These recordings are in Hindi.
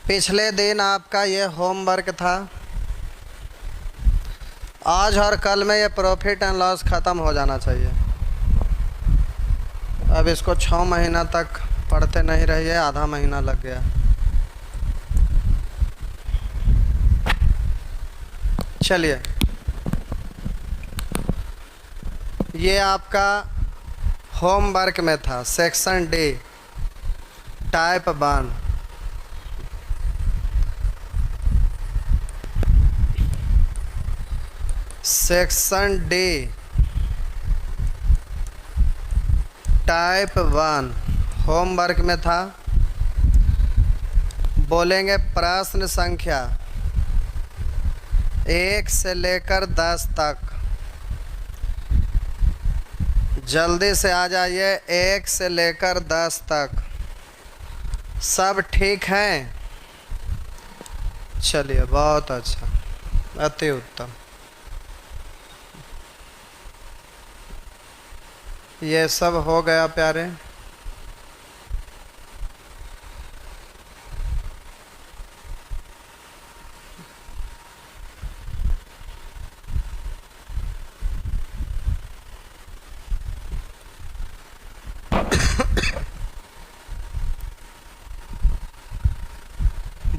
पिछले दिन आपका ये होमवर्क था। आज और कल में ये प्रॉफिट एंड लॉस ख़त्म हो जाना चाहिए। अब इसको 6 महीना तक पढ़ते नहीं रहिए, आधा महीना लग गया। चलिए, ये आपका होमवर्क में था, section D, type 1। Section D, type 1 homework में था। बोलेंगे प्रश्न संख्या 1 से लेकर 10 तक। जल्दी से आ जाइए। 1 से लेकर 10 तक सब ठीक हैं? चलिए, बहुत अच्छा, अति उत्तम। ये सब हो गया प्यारे।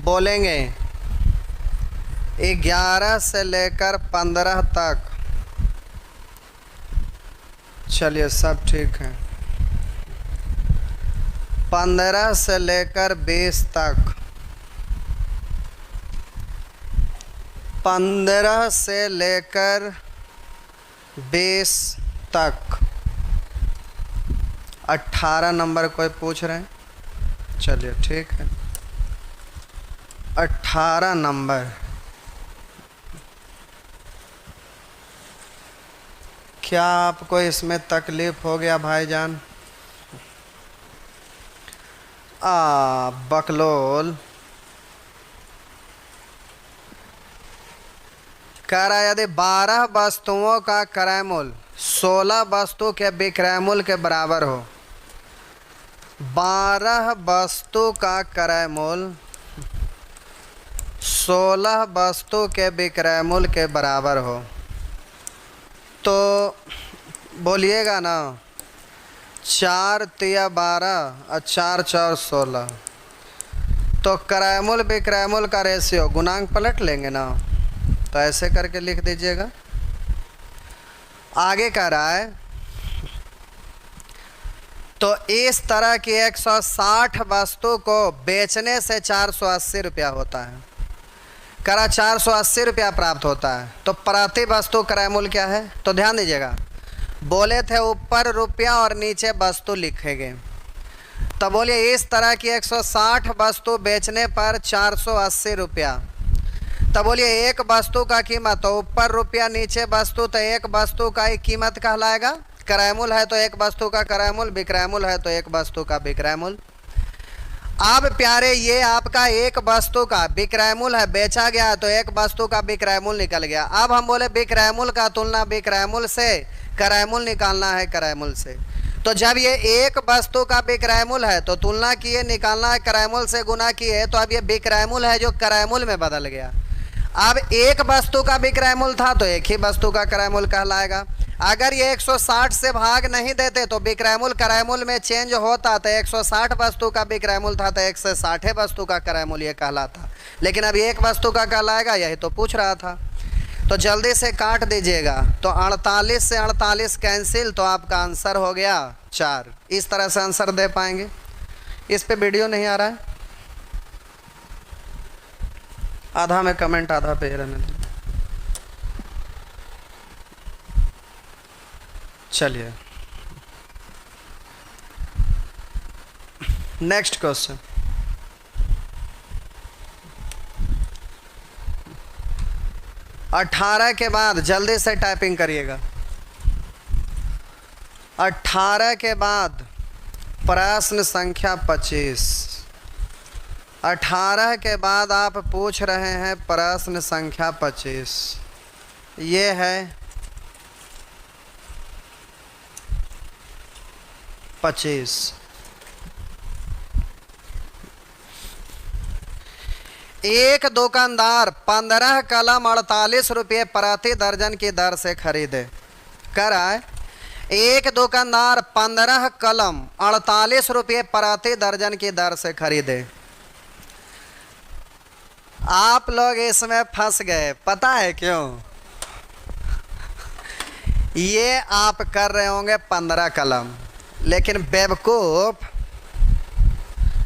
बोलेंगे 11 से लेकर 15 तक। चलिए, सब ठीक है। 15 से लेकर 20 तक। 15 से लेकर 20 तक। 18 नंबर कोई पूछ रहे हैं? चलिए, ठीक है। 18 नंबर। क्या आपको इसमें तकलीफ हो गया भाईजान? बकलोल कह रहा है, यदि 12 वस्तुओं का क्रय मूल्य 16 वस्तु के विक्रय मूल्य के बराबर हो। 12 वस्तु का क्रय मूल्य 16 वस्तु के विक्रय मूल्य के बराबर हो तो बोलिएगा ना, 4 तिया 12 और 4 चौर 16। तो क्रय मूल्य विक्रय मूल्य का रेशियो गुणांक पलट लेंगे ना, तो ऐसे करके लिख दीजिएगा। आगे कह रहा है, तो इस तरह की 160 वस्तु को बेचने से 480 रुपया होता है। करा 480 रुपया प्राप्त होता है, तो प्रति वस्तु क्रय मूल्य क्या है? तो ध्यान दीजिएगा, बोले थे ऊपर रुपया और नीचे वस्तु लिखेंगे। तो बोलिए इस तरह की 160 वस्तु बेचने पर 480 रुपया। तो बोलिए एक वस्तु का कीमत, तो ऊपर रुपया नीचे वस्तु, तो एक वस्तु का ही कीमत कहलाएगा। क्रय मूल्य है तो एक वस्तु का क्रय मूल्य, विक्रय मूल्य है तो एक वस्तु का विक्रय मूल्य। अब प्यारे, ये आपका एक वस्तु का विक्रय मूल्य है, बेचा गया तो एक वस्तु का विक्रय मूल्य निकल गया। अब हम बोले विक्रय मूल्य का तुलना विक्रय मूल्य से, क्रय मूल्य निकालना है क्रय मूल्य से। तो जब ये एक वस्तु का विक्रय मूल्य है तो तुलना किए, निकालना है क्रय मूल्य से, गुना किए, तो अब ये विक्रय मूल्य है जो क्रय मूल्य में बदल गया। अब एक वस्तु का विक्रय मूल्य था तो एक ही वस्तु का क्रय मूल्य कहलाएगा। अगर ये 160 से भाग नहीं देते तो विक्रय मूल्य क्रय मूल्य में चेंज होता, तो 160 वस्तु का विक्रय मूल्य था तो 160 वस्तु का क्रय मूल्य ये कहलाता। लेकिन अब एक वस्तु का कहलाएगा, यही तो पूछ रहा था। तो जल्दी से काट दीजिएगा। तो 48 से 48 कैंसिल, तो आपका आंसर हो गया 4। इस तरह से आंसर दे पाएंगे। इस पे वीडियो नहीं आ रहा है, आधा में कमेंट आधा पे रहने दें। चलिए, नेक्स्ट क्वेश्चन। अठारह के बाद जल्दी से टाइपिंग करिएगा। 18 के बाद प्रश्न संख्या 25। 18 के बाद आप पूछ रहे हैं प्रश्न संख्या 25। ये है 25। एक दुकानदार 15 कलम 48 रुपये प्रति दर्जन की दर से खरीदे। कर रहा है एक दुकानदार 15 कलम 48 रुपये प्रति दर्जन की दर से खरीदे। आप लोग इसमें फंस गए, पता है क्यों? ये आप कर रहे होंगे 15 कलम, लेकिन बेवकूफ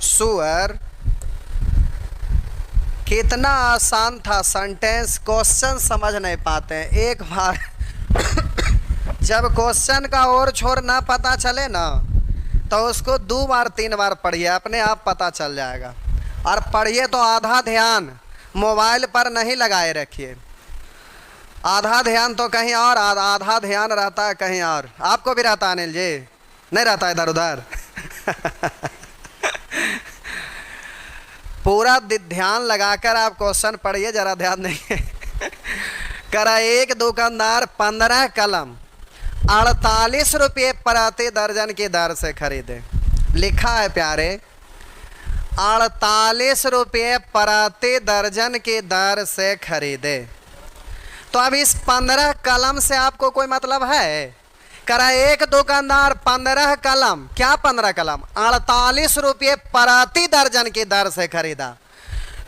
सुअर, कितना आसान था सेंटेंस, क्वेश्चन समझ नहीं पाते हैं। एक बार जब क्वेश्चन का और छोर ना पता चले ना, तो उसको 2 बार 3 बार पढ़िए, अपने आप पता चल जाएगा। और पढ़िए तो आधा ध्यान मोबाइल पर नहीं लगाए रखिए, आधा ध्यान तो कहीं और, आधा ध्यान रहता है कहीं और। आपको भी रहता है अनिल जी? नहीं रहता इधर उधर? पूरा ध्यान लगाकर आप क्वेश्चन पढ़िए, जरा ध्यान देंगे। करा एक दुकानदार 15 कलम 48 रुपये प्रति दर्जन की दर से खरीदे। लिखा है प्यारे 48 रुपये प्रति दर्जन की दर से खरीदे। तो अब इस 15 कलम से आपको कोई मतलब है? करा एक दुकानदार 15 कलम, क्या 15 कलम, 48 रुपये प्रति दर्जन की दर से खरीदा।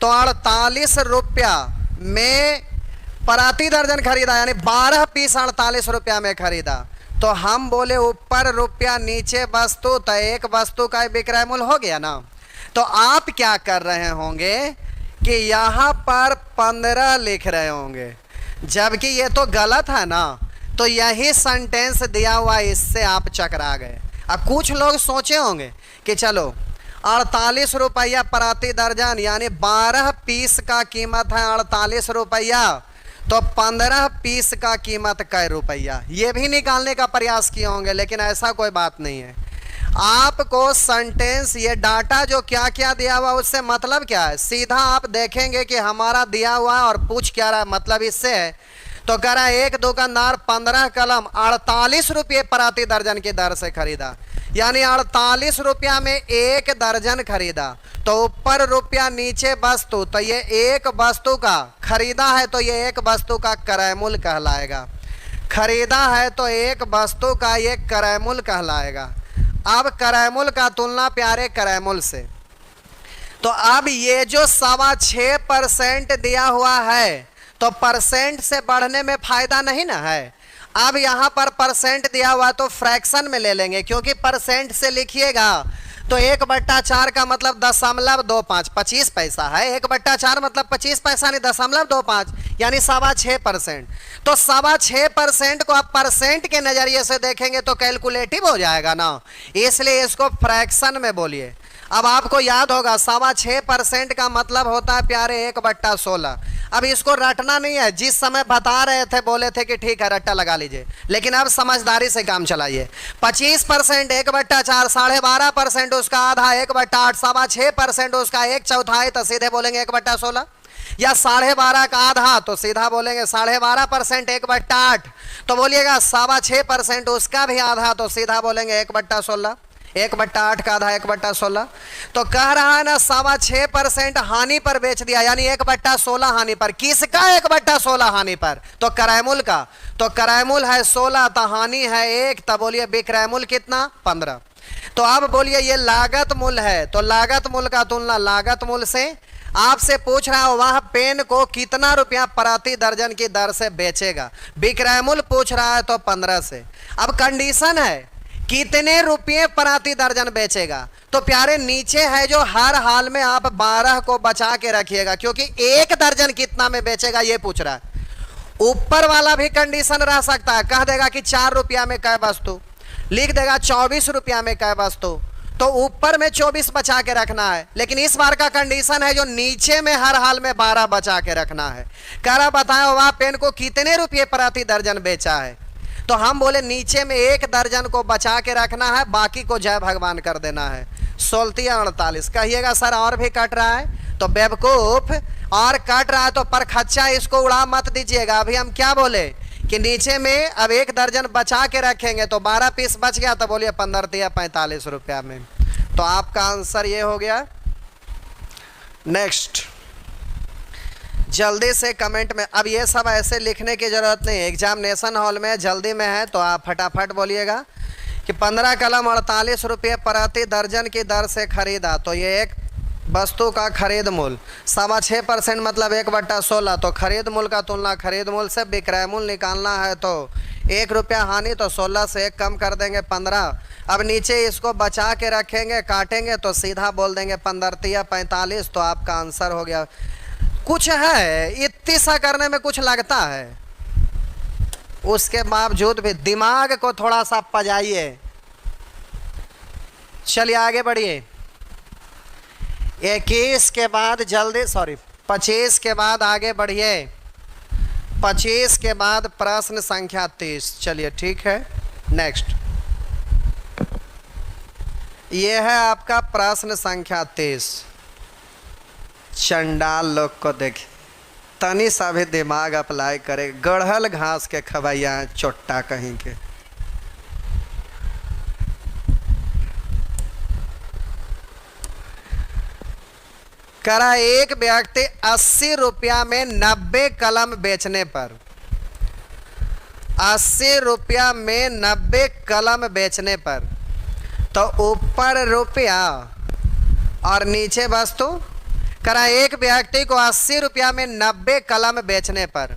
तो 48 रुपया में प्रति दर्जन खरीदा, यानी 12 पीस 48 रुपया में खरीदा। तो हम बोले ऊपर रुपया नीचे वस्तु, तो एक वस्तु का विक्रय मूल्य हो गया ना। तो आप क्या कर रहे होंगे कि यहाँ पर 15 लिख रहे होंगे, जबकि ये तो गलत है ना। तो यही सेंटेंस दिया हुआ, इससे आप चकरा गए। अब कुछ लोग सोचे होंगे कि चलो 48 रुपया प्रति दर्जन, यानी 12 पीस का कीमत है 48 रुपया, तो 15 पीस का कीमत कै रुपया, ये भी निकालने का प्रयास किए होंगे। लेकिन ऐसा कोई बात नहीं है। आपको सेंटेंस, ये डाटा जो क्या क्या दिया हुआ उससे मतलब क्या है, सीधा आप देखेंगे कि हमारा दिया हुआ है और पूछ क्या रहा है, मतलब इससे है। तो कह रहा है एक दुकानदार 15 कलम 48 रुपये प्रति दर्जन की दर से खरीदा, यानी 48 रुपया में एक दर्जन खरीदा। तो ऊपर रुपया नीचे वस्तु, तो ये एक वस्तु का खरीदा है, तो ये एक वस्तु का क्रय मूल्य कहलाएगा। खरीदा है तो एक वस्तु का ये क्रय मूल्य कहलाएगा। अब क्रय मूल्य का तुलना प्यारे क्रय मूल्य से, तो अब ये जो 6.25% दिया हुआ है, तो परसेंट से बढ़ने में फायदा नहीं ना है। अब यहाँ पर परसेंट दिया हुआ तो फ्रैक्शन में ले लेंगे, क्योंकि परसेंट से लिखिएगा तो 1/4 का मतलब 0.25, 25 पैसा है। 1/4 मतलब 25 पैसा नहीं, 0.25, यानी 6.25%। तो 6.25% को आप परसेंट के नजरिए से देखेंगे तो कैलकुलेटिव हो जाएगा ना, इसलिए इसको फ्रैक्शन में बोलिए। अब आपको याद होगा 6.25% का मतलब होता है प्यारे 1/16। अब इसको रटना नहीं है, जिस समय बता रहे थे बोले थे कि ठीक है रट्टा लगा लीजिए, लेकिन अब समझदारी से काम चलाइए। 25% 1/4, 12.5% उसका आधा 1/8, 6.25% उसका 1/4, तो सीधे बोलेंगे 1/16। या 12.5 का आधा, तो सीधा बोलेंगे 12.5% 1/8, तो बोलिएगा 6.25% उसका भी आधा, तो सीधा बोलेंगे 1/16। 1/8 का आधा 1/16। तो कह रहा है ना 6.25% हानि पर बेच दिया, यानी 1/16 हानि पर। किसका 1/16 हानि पर? तो क्रय मूल्य का। तो क्रय मूल्य है 16, तो हानि है 1, तब बोलिए विक्रय मूल्य कितना? 15। तो अब बोलिए ये लागत मूल्य है, तो लागत मूल्य का तुलना लागत मूल्य से। आपसे पूछ रहा है वह पेन को कितना रुपया प्रति दर्जन की दर से बेचेगा, विक्रय मूल्य पूछ रहा है तो 15 से। अब कंडीशन है कितने रुपये प्रति दर्जन बेचेगा, तो प्यारे नीचे है जो हर हाल में आप 12 को बचा के रखिएगा, क्योंकि एक दर्जन कितना में बेचेगा ये पूछ रहा है। ऊपर वाला भी कंडीशन रह सकता है, कह देगा कि 4 रुपया में कै वस्तु, लिख देगा 24 रुपया में कै वस्तु, तो ऊपर में 24 बचा के रखना है। लेकिन इस बार का कंडीशन है जो नीचे में हर हाल में 12 बचा के रखना है। कह रहा बताए वह पेन को कितने रुपये प्रति दर्जन बेचा है, तो हम बोले नीचे में 1 दर्जन को बचा के रखना है, बाकी को जय भगवान कर देना है। 16×48 कहिएगा सर और भी कट रहा है, तो बेवकूफ और कट रहा है तो पर खच्चा इसको उड़ा मत दीजिएगा। अभी हम क्या बोले कि नीचे में अब 1 दर्जन बचा के रखेंगे, तो 12 पीस बच गया, तो बोलिए 15 45 रुपया में। तो आपका आंसर ये हो गया। नेक्स्ट जल्दी से कमेंट में, अब ये सब ऐसे लिखने की ज़रूरत नहीं है, एग्जामिनेशन हॉल में जल्दी में है तो आप फटाफट बोलिएगा कि 15 कलम 48 रुपये प्रति दर्जन की दर से खरीदा। तो ये एक वस्तु का खरीद मूल्य 6.25% मतलब 1/16। तो खरीद मूल्य का तुलना खरीद मूल्य से, विक्रय मूल्य निकालना है तो 1 रुपया हानि, तो 16 से 1 कम कर देंगे 15। अब नीचे इसको बचा के रखेंगे, काटेंगे तो सीधा बोल देंगे 15 या 45, तो आपका आंसर हो गया। कुछ है इतनी सा करने में कुछ लगता है, उसके बावजूद भी दिमाग को थोड़ा सा पजाइए। चलिए आगे बढ़िए। 21 के बाद जल्दी 25 के बाद आगे बढ़िए। 25 के बाद प्रश्न संख्या 30। चलिए ठीक है, नेक्स्ट। ये है आपका प्रश्न संख्या 30। चंडाल लोग को देखिए, तनी सा भी दिमाग अप्लाई करे, गढ़ल घास के खवैया चोट्टा कहीं के। करा एक व्यक्ति 80 रुपया में 90 कलम बेचने पर, 80 रुपया में 90 कलम बेचने पर, तो ऊपर रुपया और नीचे वस्तु। करा एक व्यक्ति को 80 रुपया में 90 कलम बेचने पर,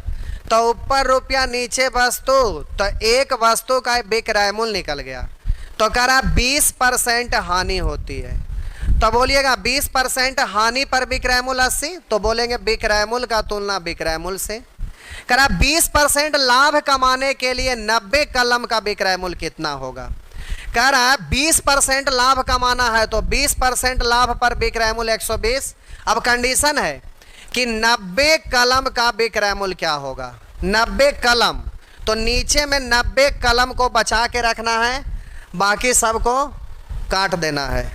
तो ऊपर रुपया नीचे वस्तु, तो एक वस्तु का विक्रय मूल्य निकल गया। तो करा 20% हानि होती है। तो बोलिएगा 20% हानि पर विक्रय मूल्य 80, तो बोलेंगे विक्रय मूल्य का तुलना विक्रय मूल्य से। करा 20% लाभ कमाने के लिए 90 कलम का विक्रय मूल्य कितना होगा। कह रहा है 20% लाभ कमाना है तो 20% लाभ पर विक्रय मूल्य 120। अब कंडीशन है कि 90 कलम का विक्रय मूल्य क्या होगा, 90 कलम, तो नीचे में 90 कलम को बचा के रखना है, बाकी सबको काट देना है।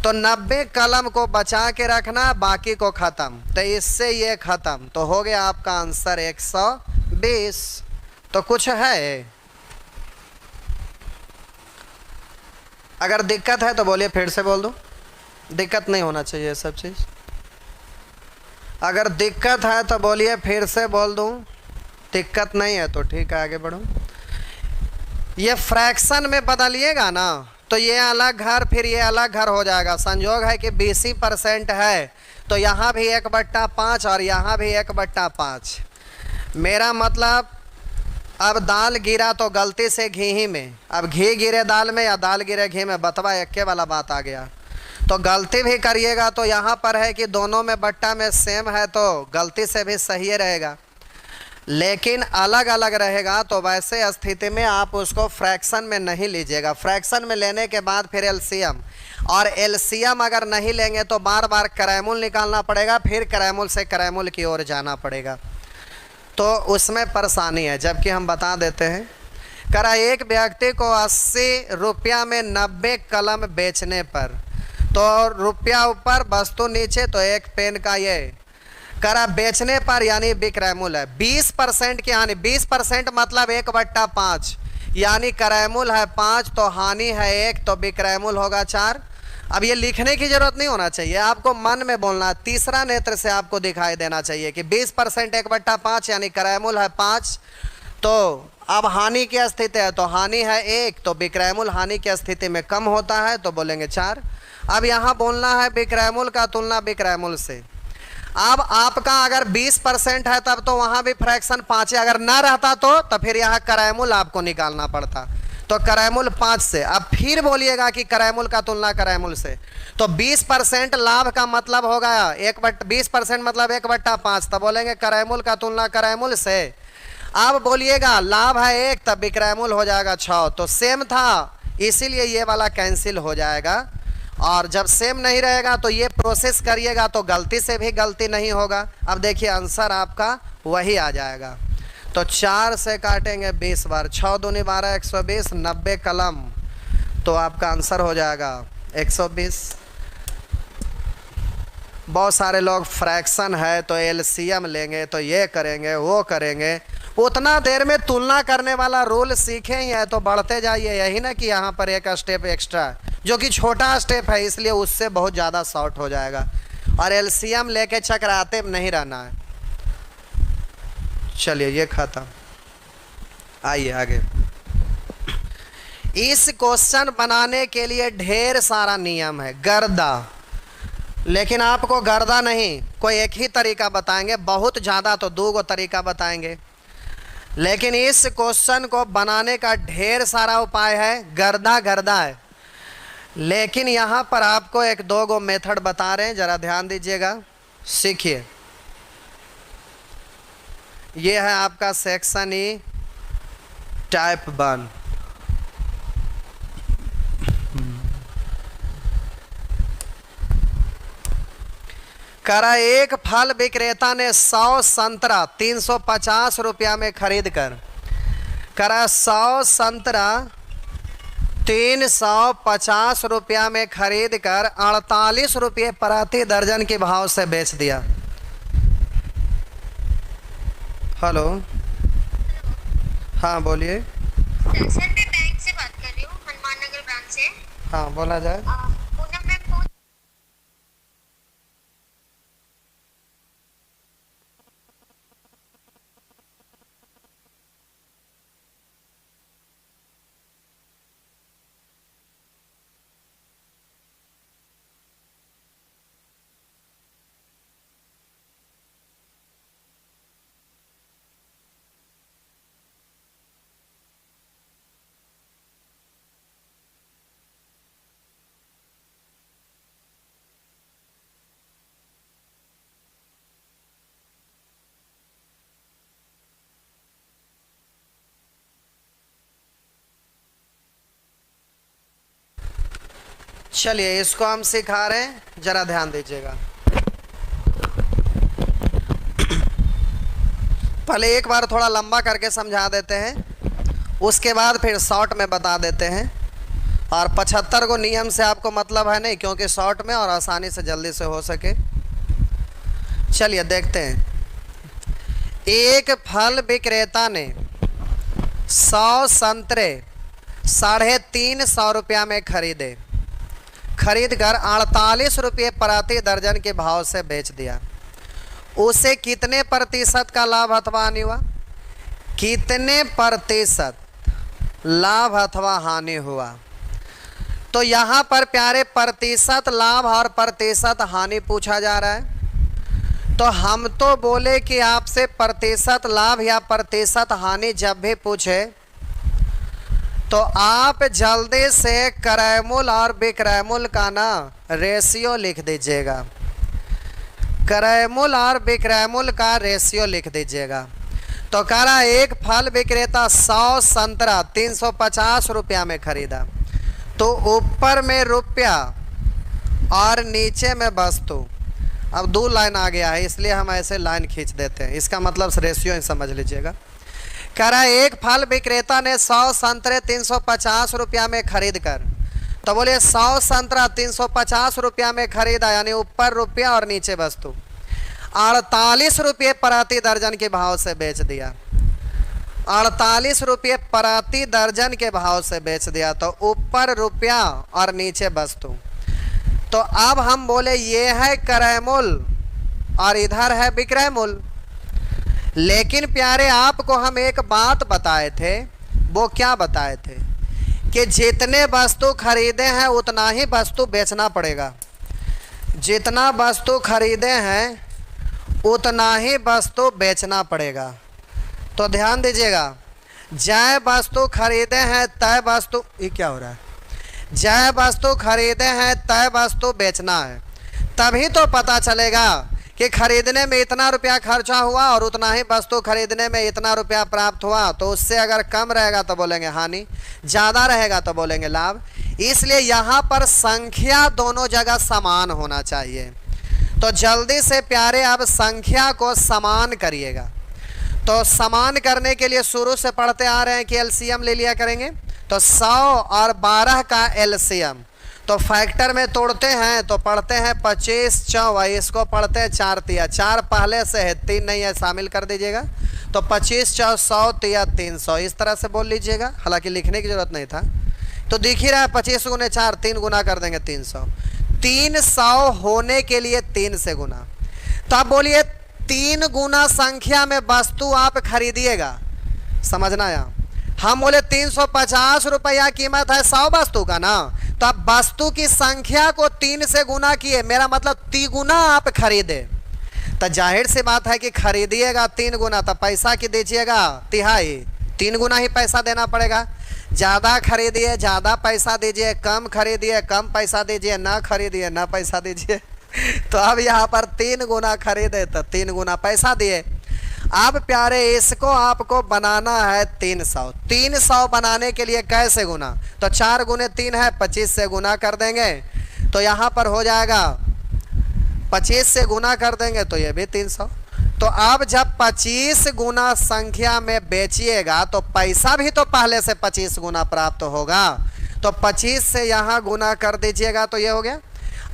तो 90 कलम को बचा के रखना, बाकी को ख़त्म, तो इससे ये ख़त्म, तो हो गया आपका आंसर 120। तो कुछ है, अगर दिक्कत है तो बोलिए, फिर से बोल दो। दिक्कत नहीं होना चाहिए ये सब चीज़। अगर दिक्कत है तो बोलिए, फिर से बोल दूं। दिक्कत नहीं है तो ठीक है, आगे बढ़ो। ये फ्रैक्शन में बदलिएगा ना तो ये अलग घर, फिर ये अलग घर हो जाएगा। संयोग है कि 20% है तो यहाँ भी 1/5 और यहाँ भी 1/5। मेरा मतलब अब दाल गिरा तो गलती से घी ही में, अब घी गिरे दाल में या दाल गिरे घी में, बतवा एक के वाला बात आ गया। तो गलती भी करिएगा तो यहाँ पर है कि दोनों में बट्टा में सेम है तो गलती से भी सही रहेगा, लेकिन अलग अलग रहेगा तो वैसे स्थिति में आप उसको फ्रैक्शन में नहीं लीजिएगा। फ्रैक्शन में लेने के बाद फिर एलसीएम, और एलसीएम अगर नहीं लेंगे तो बार बार क्रयमूल्य निकालना पड़ेगा, फिर क्रयमूल्य से क्रयमूल्य की ओर जाना पड़ेगा, तो उसमें परेशानी है। जबकि हम बता देते हैं, करा एक व्यक्ति को 80 रुपया में 90 कलम बेचने पर, तो रुपया ऊपर वस्तु नीचे, तो एक पेन का ये करा बेचने पर यानी विक्रय मूल्य है। 20% की हानि, 20% मतलब 1/5 यानी क्रय मूल्य है 5 तो हानि है 1, तो विक्रय मूल्य होगा 4। अब ये लिखने की जरूरत नहीं होना चाहिए, आपको मन में बोलना, तीसरा नेत्र से आपको दिखाई देना चाहिए कि 20% 1/5 यानी क्रय मूल्य है 5, तो अब हानि की स्थिति है तो हानि है 1, तो विक्रय मूल्य हानि की स्थिति में कम होता है तो बोलेंगे 4। अब यहाँ बोलना है विक्रय मूल्य का तुलना विक्रय मूल्य से। अब आपका अगर 20% है तब तो वहाँ भी फ्रैक्शन 5 है, अगर ना रहता तो फिर यहाँ क्रय मूल्य आपको निकालना पड़ता, तो क्रय मूल्य 5 से। अब फिर बोलिएगा कि क्रय मूल्य का तुलना क्रय मूल्य से, तो 20% लाभ का मतलब होगा 20% मतलब 1/5, तब बोलेंगे क्रय मूल्य का तुलना क्रय मूल्य से। अब बोलिएगा लाभ है 1 तब विक्रय मूल्य हो जाएगा 6, तो सेम था इसीलिए ये वाला कैंसिल हो जाएगा। और जब सेम नहीं रहेगा तो ये प्रोसेस करिएगा तो गलती से भी गलती नहीं होगा। अब देखिए आंसर आपका वही आ जाएगा, तो 4 से काटेंगे 20 बार, 6 दूनी 12 120, 90 कलम, तो आपका आंसर हो जाएगा 120। बहुत सारे लोग फ्रैक्शन है तो एलसीएम लेंगे, तो ये करेंगे वो करेंगे, उतना देर में तुलना करने वाला रूल सीखे ही है तो बढ़ते जाइए। यही ना कि यहाँ पर एक स्टेप एक्स्ट्रा है जो कि छोटा स्टेप है, इसलिए उससे बहुत ज़्यादा शॉर्ट हो जाएगा, और एलसीएम लेके चकराते नहीं रहना है। चलिए ये खत्म। आइए आगे। इस क्वेश्चन बनाने के लिए ढेर सारा नियम है, गर्दा, लेकिन आपको गर्दा नहीं कोई एक ही तरीका बताएंगे, बहुत ज़्यादा तो 2 तरीका बताएंगे, लेकिन इस क्वेश्चन को बनाने का ढेर सारा उपाय है, गर्दा गर्दा है। लेकिन यहाँ पर आपको 1-2 मेथड बता रहे हैं, ज़रा ध्यान दीजिएगा, सीखिए। ये है आपका सेक्शन ई टाइप 1। करा एक फल विक्रेता ने 100 संतरा 350 रुपया में खरीद कर, करा 100 संतरा 350 रुपया में खरीद कर 48 रुपये प्रति दर्जन के भाव से बेच दिया। हेलो, हाँ बोलिए। सर मैं बैंक से बात कर रही हूँ, हनुमान नगर ब्रांच से। हाँ बोला जाए। पूनम मैं फोन। चलिए इसको हम सिखा रहे हैं, जरा ध्यान दीजिएगा। पहले एक बार थोड़ा लंबा करके समझा देते हैं, उसके बाद फिर शॉर्ट में बता देते हैं। और 75 को नियम से आपको मतलब है नहीं, क्योंकि शॉर्ट में और आसानी से जल्दी से हो सके। चलिए देखते हैं। एक फल विक्रेता ने 100 संतरे 350 रुपया में खरीदे, खरीद कर 48 रुपये प्रति दर्जन के भाव से बेच दिया। उसे कितने प्रतिशत का लाभ अथवा हानि हुआ? कितने प्रतिशत लाभ अथवा हानि हुआ? तो यहाँ पर प्यारे प्रतिशत लाभ और प्रतिशत हानि पूछा जा रहा है। तो हम तो बोले कि आपसे प्रतिशत लाभ या प्रतिशत हानि जब भी पूछे तो आप जल्दी से क्रयमूल्य और विक्रयमूल्य का ना रेशियो लिख दीजिएगा। क्रयमूल्य और विक्रयमूल्य का रेशियो लिख दीजिएगा। तो कह रहा एक फल विक्रेता 100 संतरा 350 रुपया में खरीदा, तो ऊपर में रुपया और नीचे में वस्तु। अब 2 लाइन आ गया है, इसलिए हम ऐसे लाइन खींच देते हैं, इसका मतलब रेशियो ही समझ लीजिएगा। कह रहा है एक फल विक्रेता ने 100 संतरे 350 रुपया में खरीद कर, तो बोले 100 संतरा 350 रुपया में खरीदा, यानी ऊपर रुपया और नीचे वस्तु, 48 रुपये प्रति दर्जन के भाव से बेच दिया। 48 रुपये प्रति दर्जन के भाव से बेच दिया, तो ऊपर रुपया और नीचे वस्तु। तो अब हम बोले ये है क्रय मूल्य और इधर है विक्रय मूल्य। लेकिन प्यारे आपको हम एक बात बताए थे, वो क्या बताए थे कि जितने वस्तु खरीदे हैं उतना ही वस्तु बेचना पड़ेगा। जितना वस्तु खरीदे हैं उतना ही वस्तु बेचना पड़ेगा। तो ध्यान दीजिएगा, जय वस्तु खरीदे हैं तय वस्तु, ये क्या हो रहा है, जय वस्तु खरीदे हैं तय वस्तु बेचना है। तभी तो पता चलेगा कि खरीदने में इतना रुपया खर्चा हुआ और उतना ही वस्तु खरीदने में इतना रुपया प्राप्त हुआ। तो उससे अगर कम रहेगा तो बोलेंगे हानि, ज़्यादा रहेगा तो बोलेंगे लाभ। इसलिए यहाँ पर संख्या दोनों जगह समान होना चाहिए। तो जल्दी से प्यारे अब संख्या को समान करिएगा। तो समान करने के लिए शुरू से पढ़ते आ रहे हैं कि एलसीएम ले लिया करेंगे। तो 100 और 12 का एलसीएम, तो फैक्टर में तोड़ते हैं तो पढ़ते हैं 25 4, इसको पढ़ते हैं 4 तिया, 4 पहले से है 3 नहीं है, शामिल कर दीजिएगा। तो 25 4 100 तिया 300, इस तरह से बोल लीजिएगा, हालांकि लिखने की जरूरत नहीं था। तो दिख ही रहा है 25 गुने 4, 3 गुना कर देंगे 300। 300 होने के लिए 3 से गुना। तो आप बोलिए 3 गुना संख्या में वस्तु आप खरीदिएगा, समझना यहाँ। हम बोले 350 रुपया कीमत है 100 वस्तु का ना, तो अब वस्तु की संख्या को 3 से गुना किए, मेरा मतलब 3 गुना आप खरीदे, तो जाहिर सी बात है कि खरीदिएगा 3 गुना, तो पैसा की दीजिएगा तिहाई, 3 गुना ही पैसा देना पड़ेगा। ज़्यादा खरीदिए ज़्यादा पैसा दीजिए, कम खरीदिए कम पैसा दीजिए, ना खरीदिए ना पैसा दीजिए। तो अब यहाँ पर 3 गुना खरीदे तो 3 गुना पैसा दिए। अब प्यारे इसको आपको बनाना है 300। 300 बनाने के लिए कैसे गुना, तो 4 गुने 3 है, 25 से गुना कर देंगे तो यहाँ पर हो जाएगा, 25 से गुना कर देंगे तो ये भी 300। तो अब जब 25 गुना संख्या में बेचिएगा तो पैसा भी तो पहले से 25 गुना प्राप्त होगा, तो 25 से यहाँ गुना कर दीजिएगा तो ये हो गया।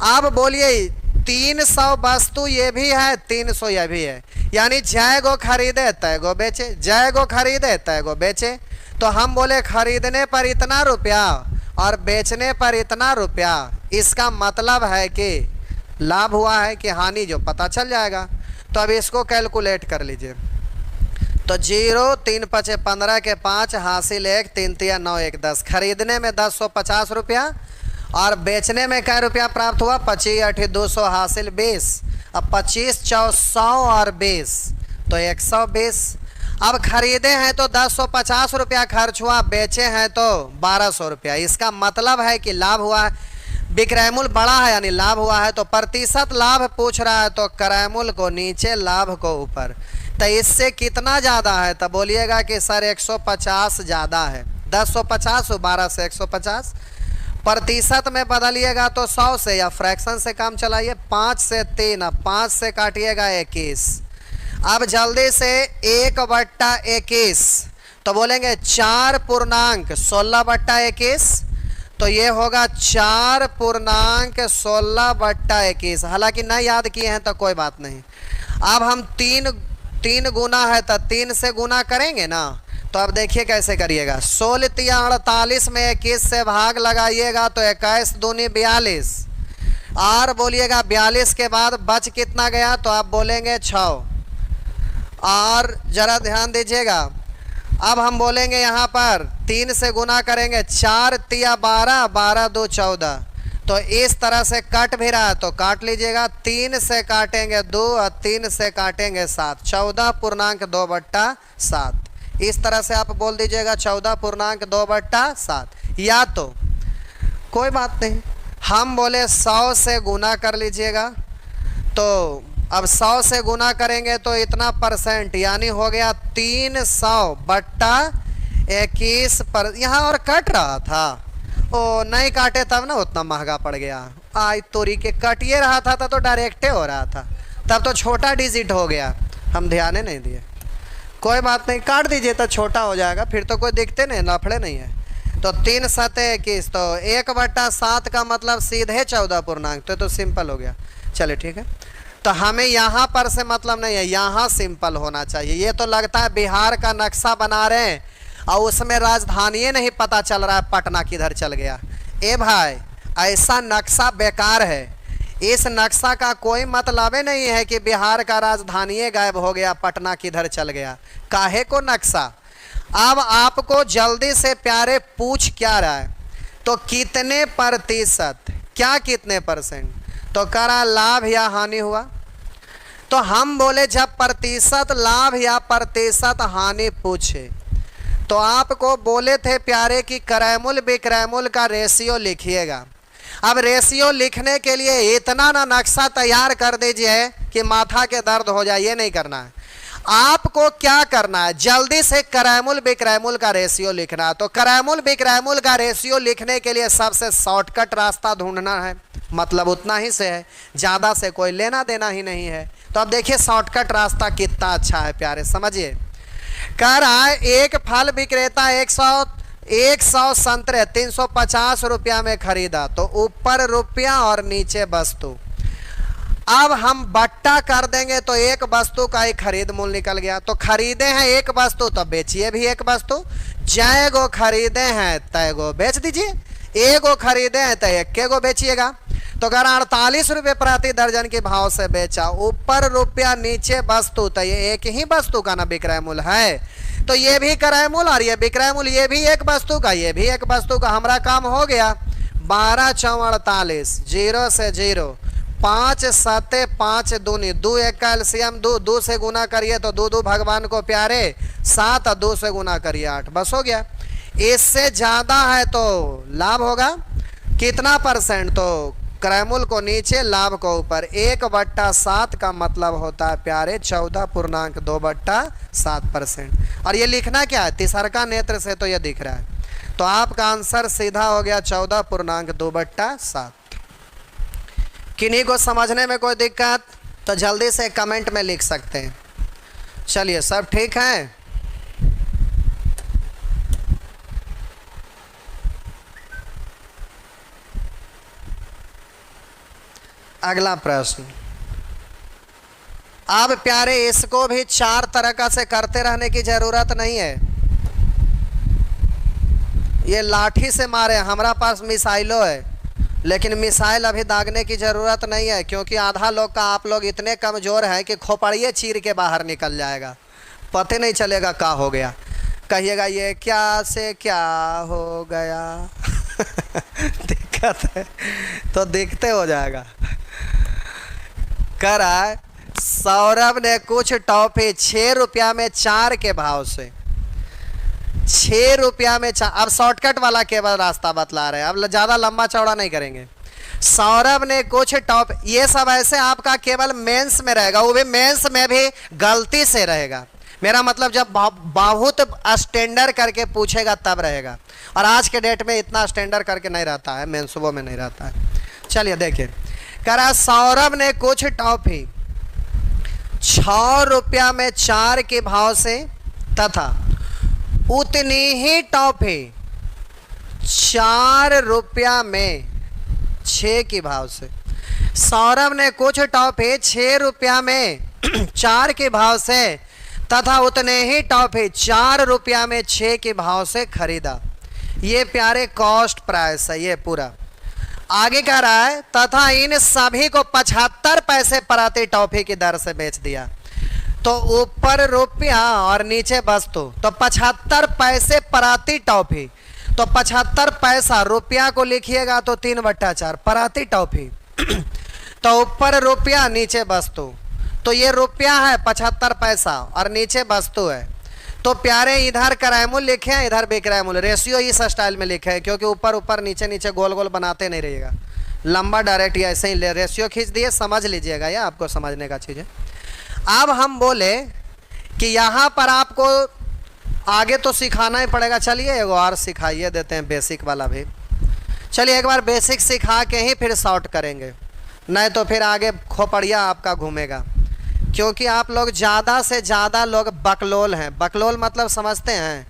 अब बोलिए 300 वस्तु ये भी है, 300 ये भी है, यानी जय गो खरीदे तय गो बेचे, जय गो खरीदे तय गो बेचे। तो हम बोले खरीदने पर इतना रुपया और बेचने पर इतना रुपया, इसका मतलब है कि लाभ हुआ है कि हानि, जो पता चल जाएगा। तो अब इसको कैलकुलेट कर लीजिए। तो 0 3 5 15 के 5 हासिल 1 3 3 9 1 10, खरीदने में 1050 रुपया और बेचने में क्या रुपया प्राप्त हुआ, 25 8 200 हासिल 20। अब 25 4 100 और 20 तो 120। अब खरीदे हैं तो 1050 रुपया खर्च हुआ, बेचे हैं तो 1200 रुपया। इसका मतलब है कि लाभ हुआ है, विक्रय मूल्य बड़ा है यानी लाभ हुआ है। तो प्रतिशत लाभ पूछ रहा है तो क्रय मूल्य को नीचे लाभ को ऊपर, तो इससे कितना ज़्यादा है, तो बोलिएगा कि सर 150 ज़्यादा है। 1050 12 से 150, प्रतिशत में बदलिएगा तो 100 से या फ्रैक्शन से काम चलाइए। 5 से 3, अब 5 से काटिएगा 21। अब जल्दी से 1/21 तो बोलेंगे 4 पूर्णांक 16/21, तो ये होगा 4 पूर्णांक 16/21। हालांकि नहीं याद किए हैं तो कोई बात नहीं। अब हम 3 गुना है तो 3 से गुना करेंगे ना, तो अब देखिए कैसे करिएगा। 16 तिया 48 में 21 से भाग लगाइएगा तो 21 दूनी 42 और बोलिएगा 42 के बाद बच कितना गया, तो आप बोलेंगे 6। और ज़रा ध्यान दीजिएगा, अब हम बोलेंगे यहाँ पर 3 से गुना करेंगे, 4 तिया 12 12 2 14, तो इस तरह से कट भी रहा है तो काट लीजिएगा। 3 से काटेंगे 2 और 3 से काटेंगे 7, 14 पूर्णांक 2/7। इस तरह से आप बोल दीजिएगा 14 पूर्णांक 2/7, या तो कोई बात नहीं हम बोले 100 से गुना कर लीजिएगा। तो अब 100 से गुना करेंगे तो इतना परसेंट, यानी हो गया 300/21 पर। यहाँ और कट रहा था, ओ नहीं काटे तब ना उतना महंगा पड़ गया। आज तोरी के कटिए रहा था तो डायरेक्टे हो रहा था, तब तो छोटा डिजिट हो गया, हम ध्यान नहीं दिए। कोई बात नहीं, काट दीजिए तो छोटा हो जाएगा, फिर तो कोई दिखते नहीं, लफड़े नहीं है। तो 3 7 21, तो 1/7 का मतलब सीधे 14 पूर्णांक, तो सिंपल हो गया। चलिए ठीक है, तो हमें यहाँ पर से मतलब नहीं है, यहाँ सिंपल होना चाहिए। ये तो लगता है बिहार का नक्शा बना रहे हैं और उसमें राजधानी नहीं पता चल रहा है पटना किधर चल गया। ए भाई, ऐसा नक्शा बेकार है, इस नक्शा का कोई मतलब ही नहीं है कि बिहार का राजधानी गायब हो गया, पटना किधर चल गया, काहे को नक्शा। अब आपको जल्दी से प्यारे पूछ क्या रहा है, तो कितने प्रतिशत, क्या कितने परसेंट, तो करा लाभ या हानि हुआ। तो हम बोले जब प्रतिशत लाभ या प्रतिशत हानि पूछे तो आपको बोले थे प्यारे कि क्रय मूल्य विक्रय मूल्य का रेशियो लिखिएगा। अब रेशियो लिखने के लिए इतना ना नक्शा तैयार कर दीजिए कि माथा के दर्द हो जाए, ये नहीं करना है। आपको क्या करना है, जल्दी से क्रय मूल्य विक्रय मूल्य का रेशियो लिखना है। तो क्रय मूल्य विक्रय मूल्य का रेशियो लिखने के लिए सबसे शॉर्टकट रास्ता ढूंढना है, मतलब उतना ही से है, ज़्यादा से कोई लेना देना ही नहीं है। तो अब देखिए शॉर्टकट रास्ता कितना अच्छा है प्यारे, समझिए। कह रहा है एक फल विक्रेता 100 संतरे 350 रुपया में खरीदा, तो ऊपर रुपया और नीचे वस्तु। अब हम बट्टा कर देंगे तो एक वस्तु का ही खरीद मूल्य निकल गया। तो खरीदे हैं एक वस्तु तो बेचिए भी एक वस्तु, जय गो खरीदे हैं तय गो बेच दीजिए, एगो खरीदे हैं तो एक के गो बेचिएगा। तो अगर 48 रुपये प्रति दर्जन के भाव से बेचा, ऊपर रुपया नीचे वस्तु, तो ये एक ही वस्तु का ना विक्रय मूल्य है, तो ये भी क्रय मूल्य और ये विक्रय मूल्य, ये भी एक वस्तु का, ये भी एक वस्तु का। हमारा काम हो गया। 12 चौं 48, 0 से 0, 5 सते 5 दूनी, 2 एक का एलसीएम 2, 2 से गुना करिए तो 2 2 भगवान को प्यारे, 7 और 2 से गुना करिए 8, बस हो गया। इससे ज्यादा है तो लाभ होगा कितना परसेंट, तो क्रय मूल्य को नीचे लाभ को ऊपर। 1/7 का मतलब होता है प्यारे 14.2/7%। और ये लिखना क्या है, तीसरका नेत्र से तो ये दिख रहा है, तो आपका आंसर सीधा हो गया 14.2/7। किन्हीं को समझने में कोई दिक्कत तो जल्दी से कमेंट में लिख सकते हैं। चलिए, सब ठीक है। अगला प्रश्न। अब प्यारे इसको भी 4 तरह से करते रहने की जरूरत नहीं है। ये लाठी से मारे, हमारा पास मिसाइलों है, लेकिन मिसाइल अभी दागने की जरूरत नहीं है, क्योंकि आधा लोग का आप लोग इतने कमजोर हैं कि खोपड़िए चीर के बाहर निकल जाएगा, पता नहीं चलेगा क्या हो गया। कहिएगा ये क्या से क्या हो गया दिक्कत है तो दिखते हो जाएगा। करा सौरभ ने कुछ टॉफी 6 रुपया में 4 के भाव से, 6 रुपया में 4। अब शॉर्टकट वाला केवल रास्ता बतला रहे हैं, अब ज़्यादा लंबा चौड़ा नहीं करेंगे। सौरभ ने कुछ टॉप, ये सब ऐसे आपका केवल मेंस में रहेगा, वो भी मेंस में भी गलती से रहेगा। मेरा मतलब जब बहुत स्टैंडर्ड करके पूछेगा तब रहेगा, और आज के डेट में इतना स्टैंडर्ड करके नहीं रहता है, मेंसुबों में नहीं रहता है। चलिए देखिए, करा सौरभ ने कुछ टॉफी 6 रुपया में 4 के भाव से तथा उतनी ही टॉफी 4 रुपया में 6 के भाव से। सौरभ ने कुछ टॉफी 6 रुपया में 4 के भाव से तथा उतने ही टॉफी 4 रुपया में 6 के भाव से खरीदा। ये प्यारे कॉस्ट प्राइस है ये पूरा। आगे कह रहा है तथा इन सभी को 75 पैसे प्रति टॉफी की दर से बेच दिया। तो ऊपर रुपया और नीचे वस्तु, तो 75 पैसे प्रति टॉफी, तो 75 पैसा, रुपया को लिखिएगा तो 3/4 प्रति टॉफी तो ऊपर रुपया नीचे वस्तु, तो ये रुपया है 75 पैसा और नीचे वस्तु है। तो प्यारे इधर क्रय मूल्य लिखे हैं, इधर विक्रय मूल्य, रेशियो इस स्टाइल में लिखे हैं, क्योंकि ऊपर ऊपर नीचे नीचे गोल गोल बनाते नहीं रहिएगा, लंबा डायरेक्ट या ऐसे ही रेशियो खींच दिए, समझ लीजिएगा, यह आपको समझने का चीज़ है। अब हम बोले कि यहाँ पर आपको आगे तो सिखाना ही पड़ेगा। चलिए एगो और सिखाइए देते हैं, बेसिक वाला भी। चलिए एक बार बेसिक सिखा के ही फिर शॉर्ट करेंगे, नहीं तो फिर आगे खोपड़िया आपका घूमेगा, क्योंकि आप लोग ज़्यादा से ज़्यादा लोग बकलोल हैं। बकलोल मतलब समझते हैं,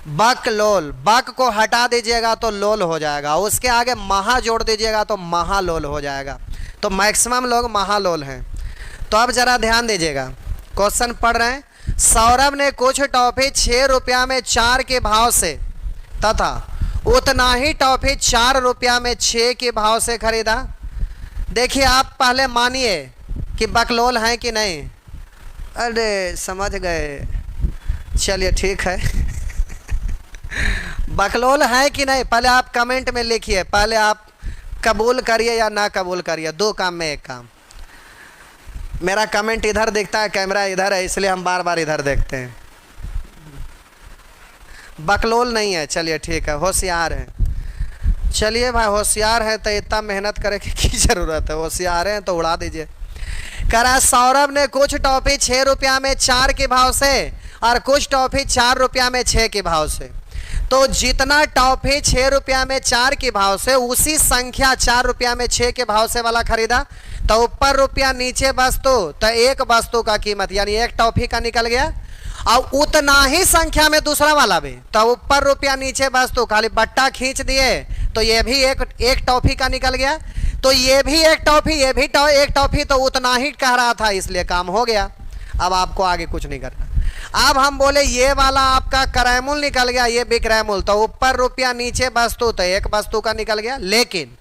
बकलोल, बक को हटा दीजिएगा तो लोल हो जाएगा, उसके आगे महा जोड़ दीजिएगा तो महालोल हो जाएगा, तो मैक्सिमम लोग महालोल हैं। तो अब ज़रा ध्यान दीजिएगा, क्वेश्चन पढ़ रहे हैं। सौरभ ने कुछ टॉफी 6 रुपया में 4 के भाव से तथा उतना ही टॉफी 4 रुपया में 6 के भाव से खरीदा। देखिए आप पहले मानिए कि बकलोल हैं कि नहीं। अरे समझ गए, चलिए ठीक है बकलोल है कि नहीं पहले आप कमेंट में लिखिए, पहले आप कबूल करिए या ना कबूल करिए, 2 काम में 1 काम। मेरा कमेंट इधर दिखता है, कैमरा इधर है, इसलिए हम बार बार इधर देखते हैं। बकलोल नहीं है, चलिए ठीक है, होशियार है। चलिए भाई होशियार है तो इतना मेहनत करे की ज़रूरत है, होशियार हैं तो उड़ा दीजिए। करा सौरभ ने कुछ टॉफी 6 रुपया में 4 के भाव से और कुछ टॉफी 4 रुपया में 6 के भाव से। तो जितना टॉफी 6 रुपया में 4 के भाव से, उसी संख्या 4 रुपया में 6 के भाव से वाला खरीदा। तो ऊपर रुपया नीचे वस्तु, तो एक वस्तु का कीमत यानी एक टॉफी का निकल गया, और उतना ही संख्या में दूसरा वाला भी, तो ऊपर रुपया नीचे वस्तु, खाली बट्टा खींच दिए तो ये भी एक टॉफी का निकल गया, तो ये भी एक टॉफी, ये भी एक टॉफी, तो उतना ही कह रहा था, इसलिए काम हो गया। अब आपको आगे कुछ नहीं करना। अब हम बोले ये वाला आपका क्रय मूल्य निकल गया, ये विक्रय मूल्य, तो ऊपर रुपया नीचे वस्तु, तो एक वस्तु का निकल गया। लेकिन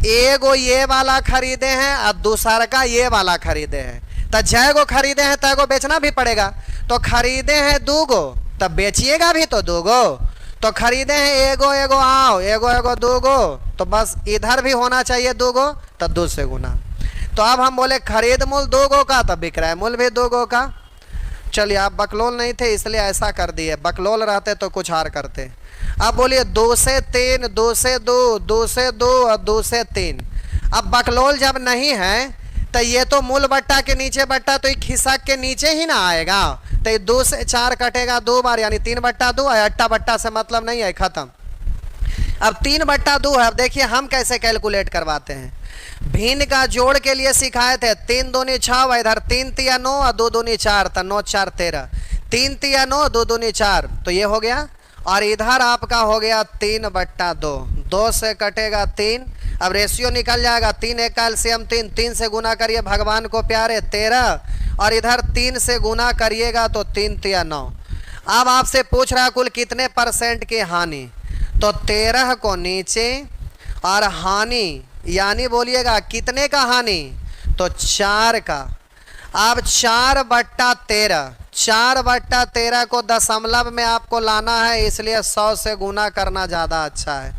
एगो ये वाला खरीदे हैं और दूसरा का ये वाला खरीदे हैं, तो जय गो खरीदे हैं तय गो बेचना भी पड़ेगा। तो खरीदे हैं दो गो तब बेचिएगा भी तो दो गो। तो खरीदे हैं एगो एगो आओ, एगो एगो दो गो, तो बस इधर भी होना चाहिए दो गो, तो 2 से गुना। तो अब हम बोले खरीद मूल्य 2 गो का, तब विक्रय मूल्य भी 2 गो का। चलिए, आप बकलोल नहीं थे इसलिए ऐसा कर दिए, बकलोल रहते तो कुछ और करते। अब बोलिए 2 से 3, 2 से 2, 2 से 2 और 2 से 3। अब बकलोल जब नहीं है तो ये तो मूल बट्टा के नीचे बट्टा, तो ये खिसक के नीचे ही ना आएगा। तो ये 2 से 4 कटेगा 2 बार, यानी 3/2 है। अट्टा बट्टा से मतलब नहीं है, खत्म। अब 3/2 है। अब देखिए हम कैसे कैलकुलेट करवाते हैं। भिन्न का जोड़ के लिए सिखाए थे, 3 दूनी 6, इधर 3 तिया 9 और 2 दूनी 4, तो 9 4 13, 3 तिया 9, 2 दूनी 4, तो ये हो गया। और इधर आपका हो गया 3/2, 2 से कटेगा 3। अब रेशियो निकल जाएगा, 3 1 एलसीएम 3, 3 से गुना करिए भगवान को प्यारे 13, और इधर 3 से गुना करिएगा तो 3 तिया 9। अब आपसे पूछ रहा कुल कितने % की हानि, तो 13 को नीचे और हानि यानी बोलिएगा कितने का हानि, तो 4 का। अब 4/13, 4/13 को दशमलव में आपको लाना है, इसलिए 100 से गुना करना ज़्यादा अच्छा है।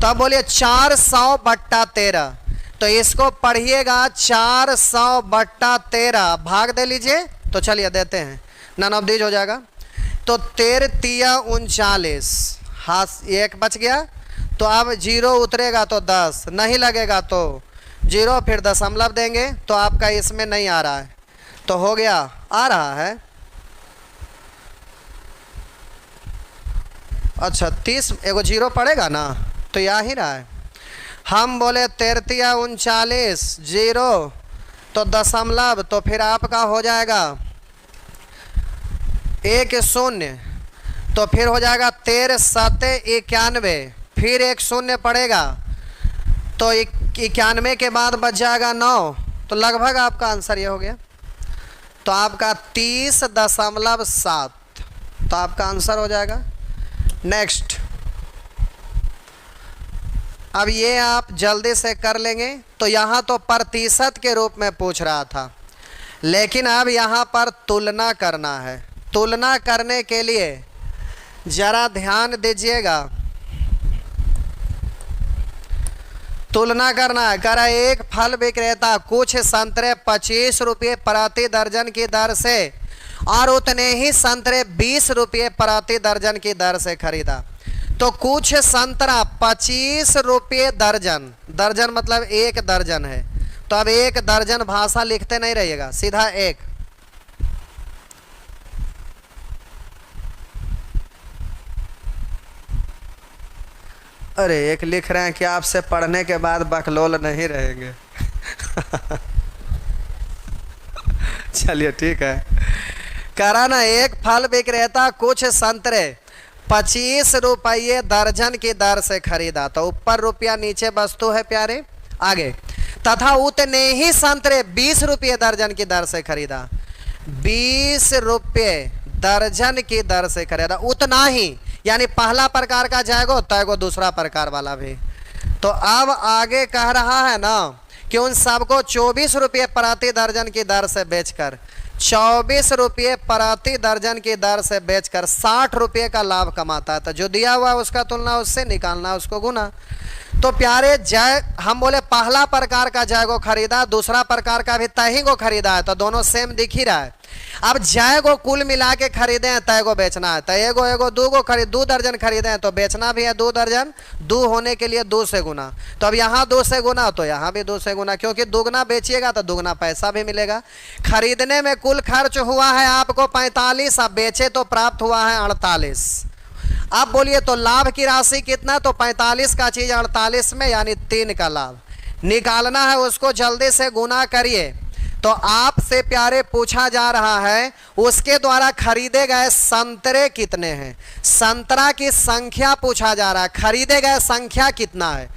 तो अब बोलिए 400/13, तो इसको पढ़िएगा 400/13, भाग दे लीजिए। तो चलिए देते हैं, नन ऑफ दीज हो जाएगा। तो 13 तिया 39, हाथ 1 बच गया। तो अब 0 उतरेगा तो 10, नहीं लगेगा तो 0, फिर दशमलव देंगे तो आपका इसमें नहीं आ रहा है, तो हो गया, आ रहा है। अच्छा 30, एगो 0 पड़ेगा ना, तो आ ही रहा है। हम बोले 13 तिया 39, 0 तो दशमलव, तो फिर आपका हो जाएगा 1 0, तो फिर हो जाएगा 13 7 91, फिर 1 0 पड़ेगा, तो 91 के बाद बच जाएगा 9, तो लगभग आपका आंसर ये हो गया। तो आपका 30.7, तो आपका आंसर हो जाएगा। नेक्स्ट, अब ये आप जल्दी से कर लेंगे। तो यहाँ तो प्रतिशत के रूप में पूछ रहा था, लेकिन अब यहाँ पर तुलना करना है। तुलना करने के लिए जरा ध्यान दीजिएगा, तुलना करना है। कह रहा है एक फल विक्रेता कुछ संतरे 25 रुपये प्रति दर्जन की दर से और उतने ही संतरे 20 रुपये प्रति दर्जन की दर से खरीदा। तो कुछ संतरा 25 रुपये दर्जन, दर्जन मतलब 1 दर्जन है, तो अब 1 दर्जन भाषा लिखते नहीं रहिएगा, सीधा 1। अरे एक लिख रहे हैं कि आपसे पढ़ने के बाद बकलोल नहीं रहेंगे। चलिए ठीक है। करा ना, एक फल विक्रेता कुछ संतरे 25 रुपये दर्जन की दर से खरीदा। तो ऊपर रुपया नीचे वस्तु है प्यारे, आगे। तथा उतने ही संतरे 20 रुपये दर्जन की दर से खरीदा। 20 रुपये दर्जन की दर से खरीदा, उतना ही, यानी पहला प्रकार का जाएगो तैगो दूसरा प्रकार वाला भी। तो अब आगे कह रहा है ना कि उन सबको 24 रुपये प्रति दर्जन की दर से बेचकर, 24 रुपये प्रति दर्जन की दर से बेचकर 60 रुपये का लाभ कमाता है। तो जो दिया हुआ उसका तुलना उससे निकालना, उसको गुना। तो प्यारे जय, हम बोले पहला प्रकार का जय को खरीदा, दूसरा प्रकार का भी तय को खरीदा है, तो दोनों सेम दिख ही रहा है। अब जय को कुल मिला के खरीदे हैं, तय को बेचना है। तय एगो एगो 2 को खरीद 2 दर्जन खरीदे हैं, तो बेचना भी है 2 दर्जन, 2 होने के लिए 2 से गुना। तो अब यहाँ 2 से गुना, तो यहाँ भी 2 से गुना, क्योंकि दुगना बेचिएगा तो दुगना पैसा भी मिलेगा। खरीदने में कुल खर्च हुआ है आपको 45, अब बेचे तो प्राप्त हुआ है 48। अब बोलिए तो लाभ की राशि कितना, तो 45 का चीज 48 में, यानी 3 का लाभ निकालना है, उसको जल्दी से गुना करिए। तो आपसे प्यारे पूछा जा रहा है उसके द्वारा खरीदे गए संतरे कितने हैं, संतरा की संख्या पूछा जा रहा है, खरीदे गए संख्या कितना है।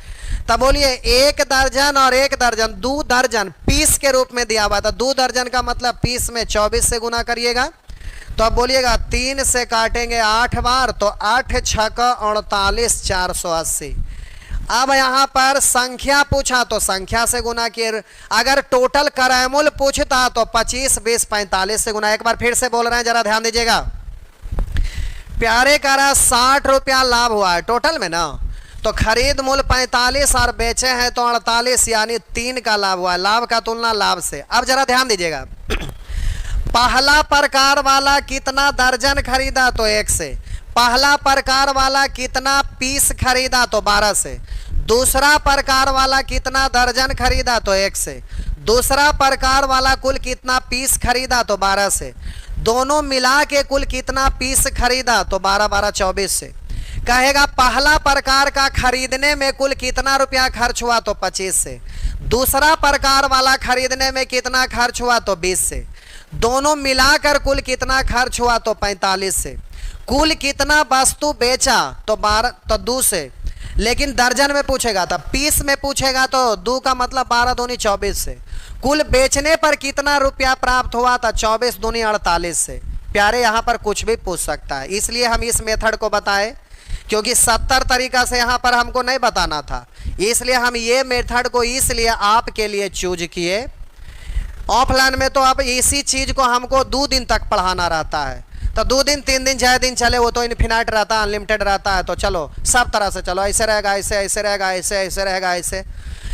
तब बोलिए 1 दर्जन और 1 दर्जन, 2 दर्जन पीस के रूप में दिया हुआ था। 2 दर्जन का मतलब पीस में 24 से गुना करिएगा। तो अब बोलिएगा 3 से काटेंगे 8 बार, तो 8 6 48, 480। अब यहां पर संख्या पूछा तो संख्या से गुना किए, अगर टोटल क्रयमूल्य पूछता तो 25, 20, 45 से गुना। एक बार फिर से बोल रहे हैं, जरा ध्यान दीजिएगा। प्यारे कह रहा 60 रुपया लाभ हुआ है टोटल में ना, तो खरीद मूल्य 45 और बेचे हैं तो 48, यानी 3 का लाभ हुआ है। लाभ का तुलना लाभ से। अब जरा ध्यान दीजिएगा, पहला प्रकार वाला कितना दर्जन खरीदा तो 1 से, पहला प्रकार वाला कितना पीस खरीदा तो 12 से, दूसरा प्रकार वाला कितना दर्जन खरीदा तो 1 से, दूसरा प्रकार वाला कुल कितना पीस खरीदा तो 12 से, दोनों मिला के कुल कितना पीस खरीदा तो 12, 12, 24 से। कहेगा पहला प्रकार का खरीदने में कुल कितना रुपया खर्च हुआ तो 25 से, दूसरा प्रकार वाला खरीदने में कितना खर्च हुआ तो 20 से, दोनों मिलाकर कुल कितना खर्च हुआ तो 45 से, कुल कितना वस्तु बेचा तो 12 तो 2 से, लेकिन दर्जन में पूछेगा था, पीस में पूछेगा तो 2 का मतलब 12 दूनी 24 से, कुल बेचने पर कितना रुपया प्राप्त हुआ था 24 दूनी 48 से। प्यारे यहाँ पर कुछ भी पूछ सकता है, इसलिए हम इस मेथड को बताए, क्योंकि 70 तरीका से यहाँ पर हमको नहीं बताना था, इसलिए हम ये मेथड को इसलिए आपके लिए चूज किए। ऑफलाइन में तो अब इसी चीज को हमको 2 दिन तक पढ़ाना रहता है, तो 2 दिन 3 दिन 6 दिन चले, वो तो इन्फिनाइट रहता है, अनलिमिटेड रहता है, तो चलो सब तरह से चलो, ऐसे रहेगा ऐसे, ऐसे रहेगा ऐसे, ऐसे रहेगा ऐसे।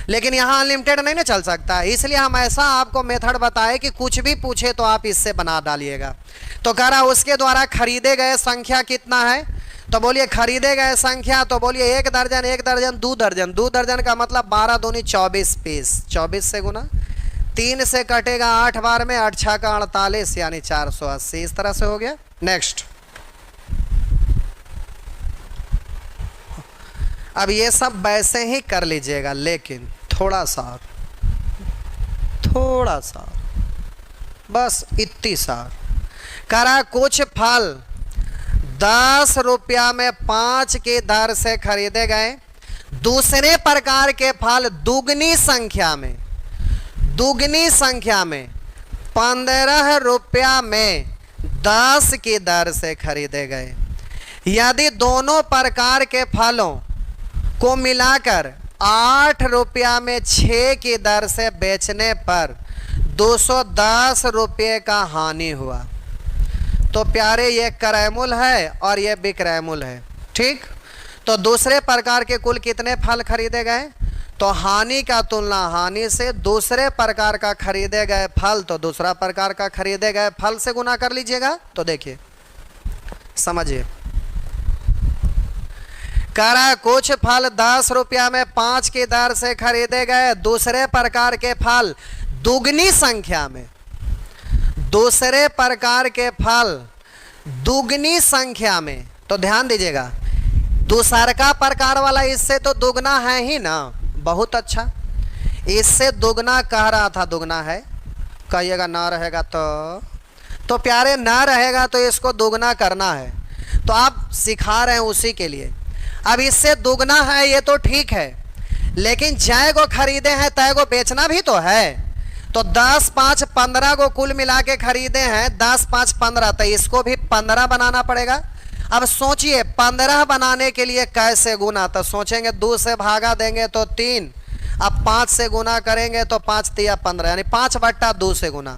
लेकिन यहाँ अनलिमिटेड नहीं ना चल सकता, इसलिए हम ऐसा आपको मेथड बताए कि कुछ भी पूछे तो आप इससे बना डालिएगा। तो कह रहा उसके द्वारा खरीदे गए संख्या कितना है, तो बोलिए खरीदे गए संख्या, तो बोलिए 1 दर्जन, 1 दर्जन, 2 दर्जन, 2 दर्जन का मतलब 12 दूनी 24 पीस, 24 से गुना, 3 से कटेगा 8 बार में, 8 6 का 48, यानी 480। इस तरह से हो गया। नेक्स्ट, अब ये सब वैसे ही कर लीजिएगा, लेकिन थोड़ा सा बस इतनी सा करा, कुछ फल 10 रुपया में 5 की दर से खरीदे गए, दूसरे प्रकार के फल दुगनी संख्या में 15 रुपया में 10 की दर से खरीदे गए। यदि दोनों प्रकार के फलों को मिलाकर 8 रुपया में 6 की दर से बेचने पर 210 रुपये का हानि हुआ, तो प्यारे ये क्रयमूल्य है और ये विक्रयमूल्य है। ठीक, तो दूसरे प्रकार के कुल कितने फल खरीदे गए, तो हानि का तुलना हानि से, दूसरे प्रकार का खरीदे गए फल तो दूसरा प्रकार का खरीदे गए फल से गुना कर लीजिएगा। तो देखिए समझिए, कह रहा है कुछ फल 10 रुपया में 5 की दर से खरीदे गए, दूसरे प्रकार के फल दुगनी संख्या में, दूसरे प्रकार के फल दुगनी संख्या में। तो ध्यान दीजिएगा, दूसरा का प्रकार वाला इससे तो दुगना है ही ना, बहुत अच्छा, इससे दुगना कह रहा था, दुगना है, कहिएगा ना रहेगा तो प्यारे ना रहेगा तो इसको दुगना करना है, तो आप सिखा रहे हैं उसी के लिए। अब इससे दुगना है ये तो ठीक है, लेकिन जय को खरीदे हैं तय को बेचना भी तो है, तो 10 5 15 को कुल मिला के खरीदे हैं, 10 5 15, तो इसको भी 15 बनाना पड़ेगा। अब सोचिए 15 बनाने के लिए कैसे गुना, तो सोचेंगे 2 से भागा देंगे तो 3, अब 5 से गुना करेंगे तो 5 3 15, यानी 5/2 से गुना।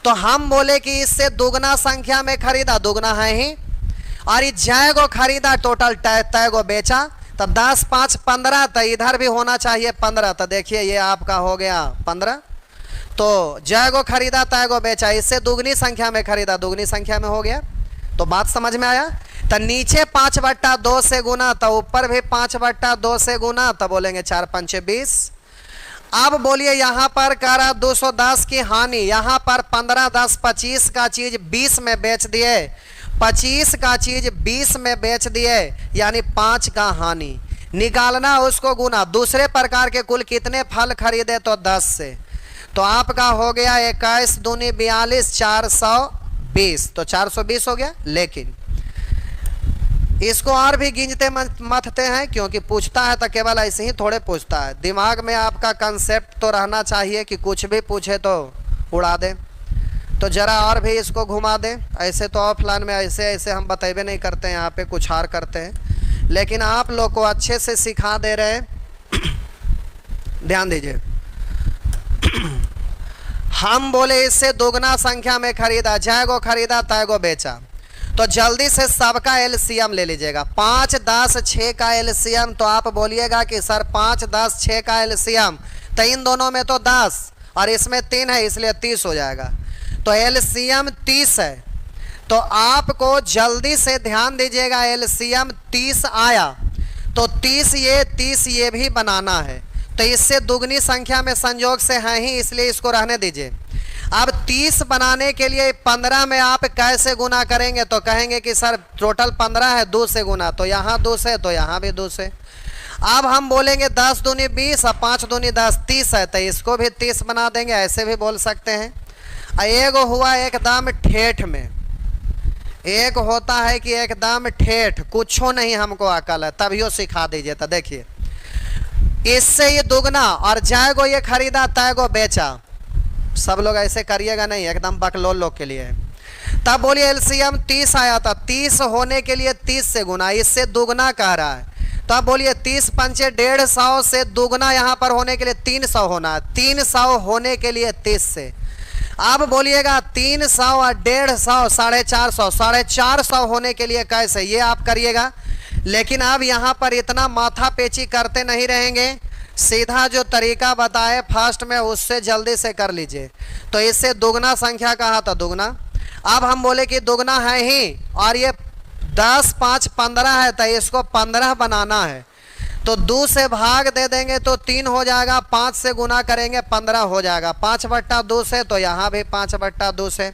तो हम बोले कि इससे दुगना संख्या में खरीदा, दुगना है ही, और इस जय को खरीदा, टोटल तय को बेचा, तो 10 5 15, तो इधर भी होना चाहिए 15, तो देखिए ये आपका हो गया 15। तो जय को खरीदा तय को बेचा, इससे दुगनी संख्या में खरीदा, दुगनी संख्या में हो गया। तो बात समझ में आया। तो नीचे 5/2 से गुना, तो ऊपर भी 5/2 से गुना, तो बोलेंगे 4 5 20। अब बोलिए यहाँ पर कह रहा 210 की हानि, यहाँ पर 15 10 25 का चीज 20 में बेच दिए, 25 का चीज 20 में बेच दिए, यानी 5 का हानि। निकालना उसको गुना, दूसरे प्रकार के कुल कितने फल खरीदे तो 10 से, तो आपका हो गया 21 दूनी 42, 420, तो 420 हो गया। लेकिन इसको और भी गिनते मथते हैं, क्योंकि पूछता है तो केवल ऐसे ही थोड़े पूछता है, दिमाग में आपका कंसेप्ट तो रहना चाहिए कि कुछ भी पूछे तो उड़ा दे। तो जरा और भी इसको घुमा दें, ऐसे तो ऑफलाइन में ऐसे ऐसे हम बतेबे नहीं करते हैं, यहाँ पे कुछ और करते हैं, लेकिन आप लोग को अच्छे से सिखा दे रहे हैं ध्यान दीजिए। हम बोले इससे दोगुना संख्या में खरीदा, जय को खरीदा तय को बेचा, तो जल्दी से सबका एलसीएम ले लीजिएगा। 5 10 6 का एलसीएम, तो आप बोलिएगा कि सर 5 10 6 का एलसीएम, तो इन दोनों में तो 10 और इसमें 3 है, इसलिए 30 हो जाएगा। तो एलसीएम 30 है। तो आपको जल्दी से ध्यान दीजिएगा, एलसीएम 30 आया तो 30 ये भी बनाना है। तो इससे दुगनी संख्या में संयोग से है ही, इसलिए इसको रहने दीजिए। अब 30 बनाने के लिए 15 में आप कैसे गुना करेंगे, तो कहेंगे कि सर टोटल 15 है, 2 से गुना, तो यहाँ 2 से, तो यहाँ भी 2 से। अब हम बोलेंगे 10 दूनी 20 और 5 दूनी 10, 30 है, तो इसको भी 30 बना देंगे, ऐसे भी बोल सकते हैं। एक हुआ एकदम ठेठ में, एक होता है कि एकदम ठेठ, कुछ नहीं हमको अकल है, तभियो सिखा दीजिए। तो देखिए, इससे ये दुगना और जय को ये खरीदा तय को बेचा, सब लोग ऐसे करिएगा नहीं, एकदम बकलोल लोग के लिए। तब बोलिए एलसीएम 30 आया था, 30 होने के लिए 30 से गुना, इससे दुगना कह रहा है। तो अब बोलिए 30 पंचे 150 से दुगना यहाँ पर होने के लिए 300 होना है, 300 होने के लिए 30 से। अब बोलिएगा 300 और 150 450, 450 होने के लिए कैसे, ये आप करिएगा। लेकिन अब यहाँ पर इतना माथा पेची करते नहीं रहेंगे, सीधा जो तरीका बताए फर्स्ट में उससे जल्दी से कर लीजिए। तो इससे दुगना संख्या कहा था दुगना। अब हम बोले कि दुगना है ही और ये 10 5 15 है, तो इसको 15 बनाना है, तो 2 से भाग दे देंगे तो 3 हो जाएगा, 5 से गुना करेंगे 15 हो जाएगा, 5/2 से, तो यहाँ भी 5/2 से।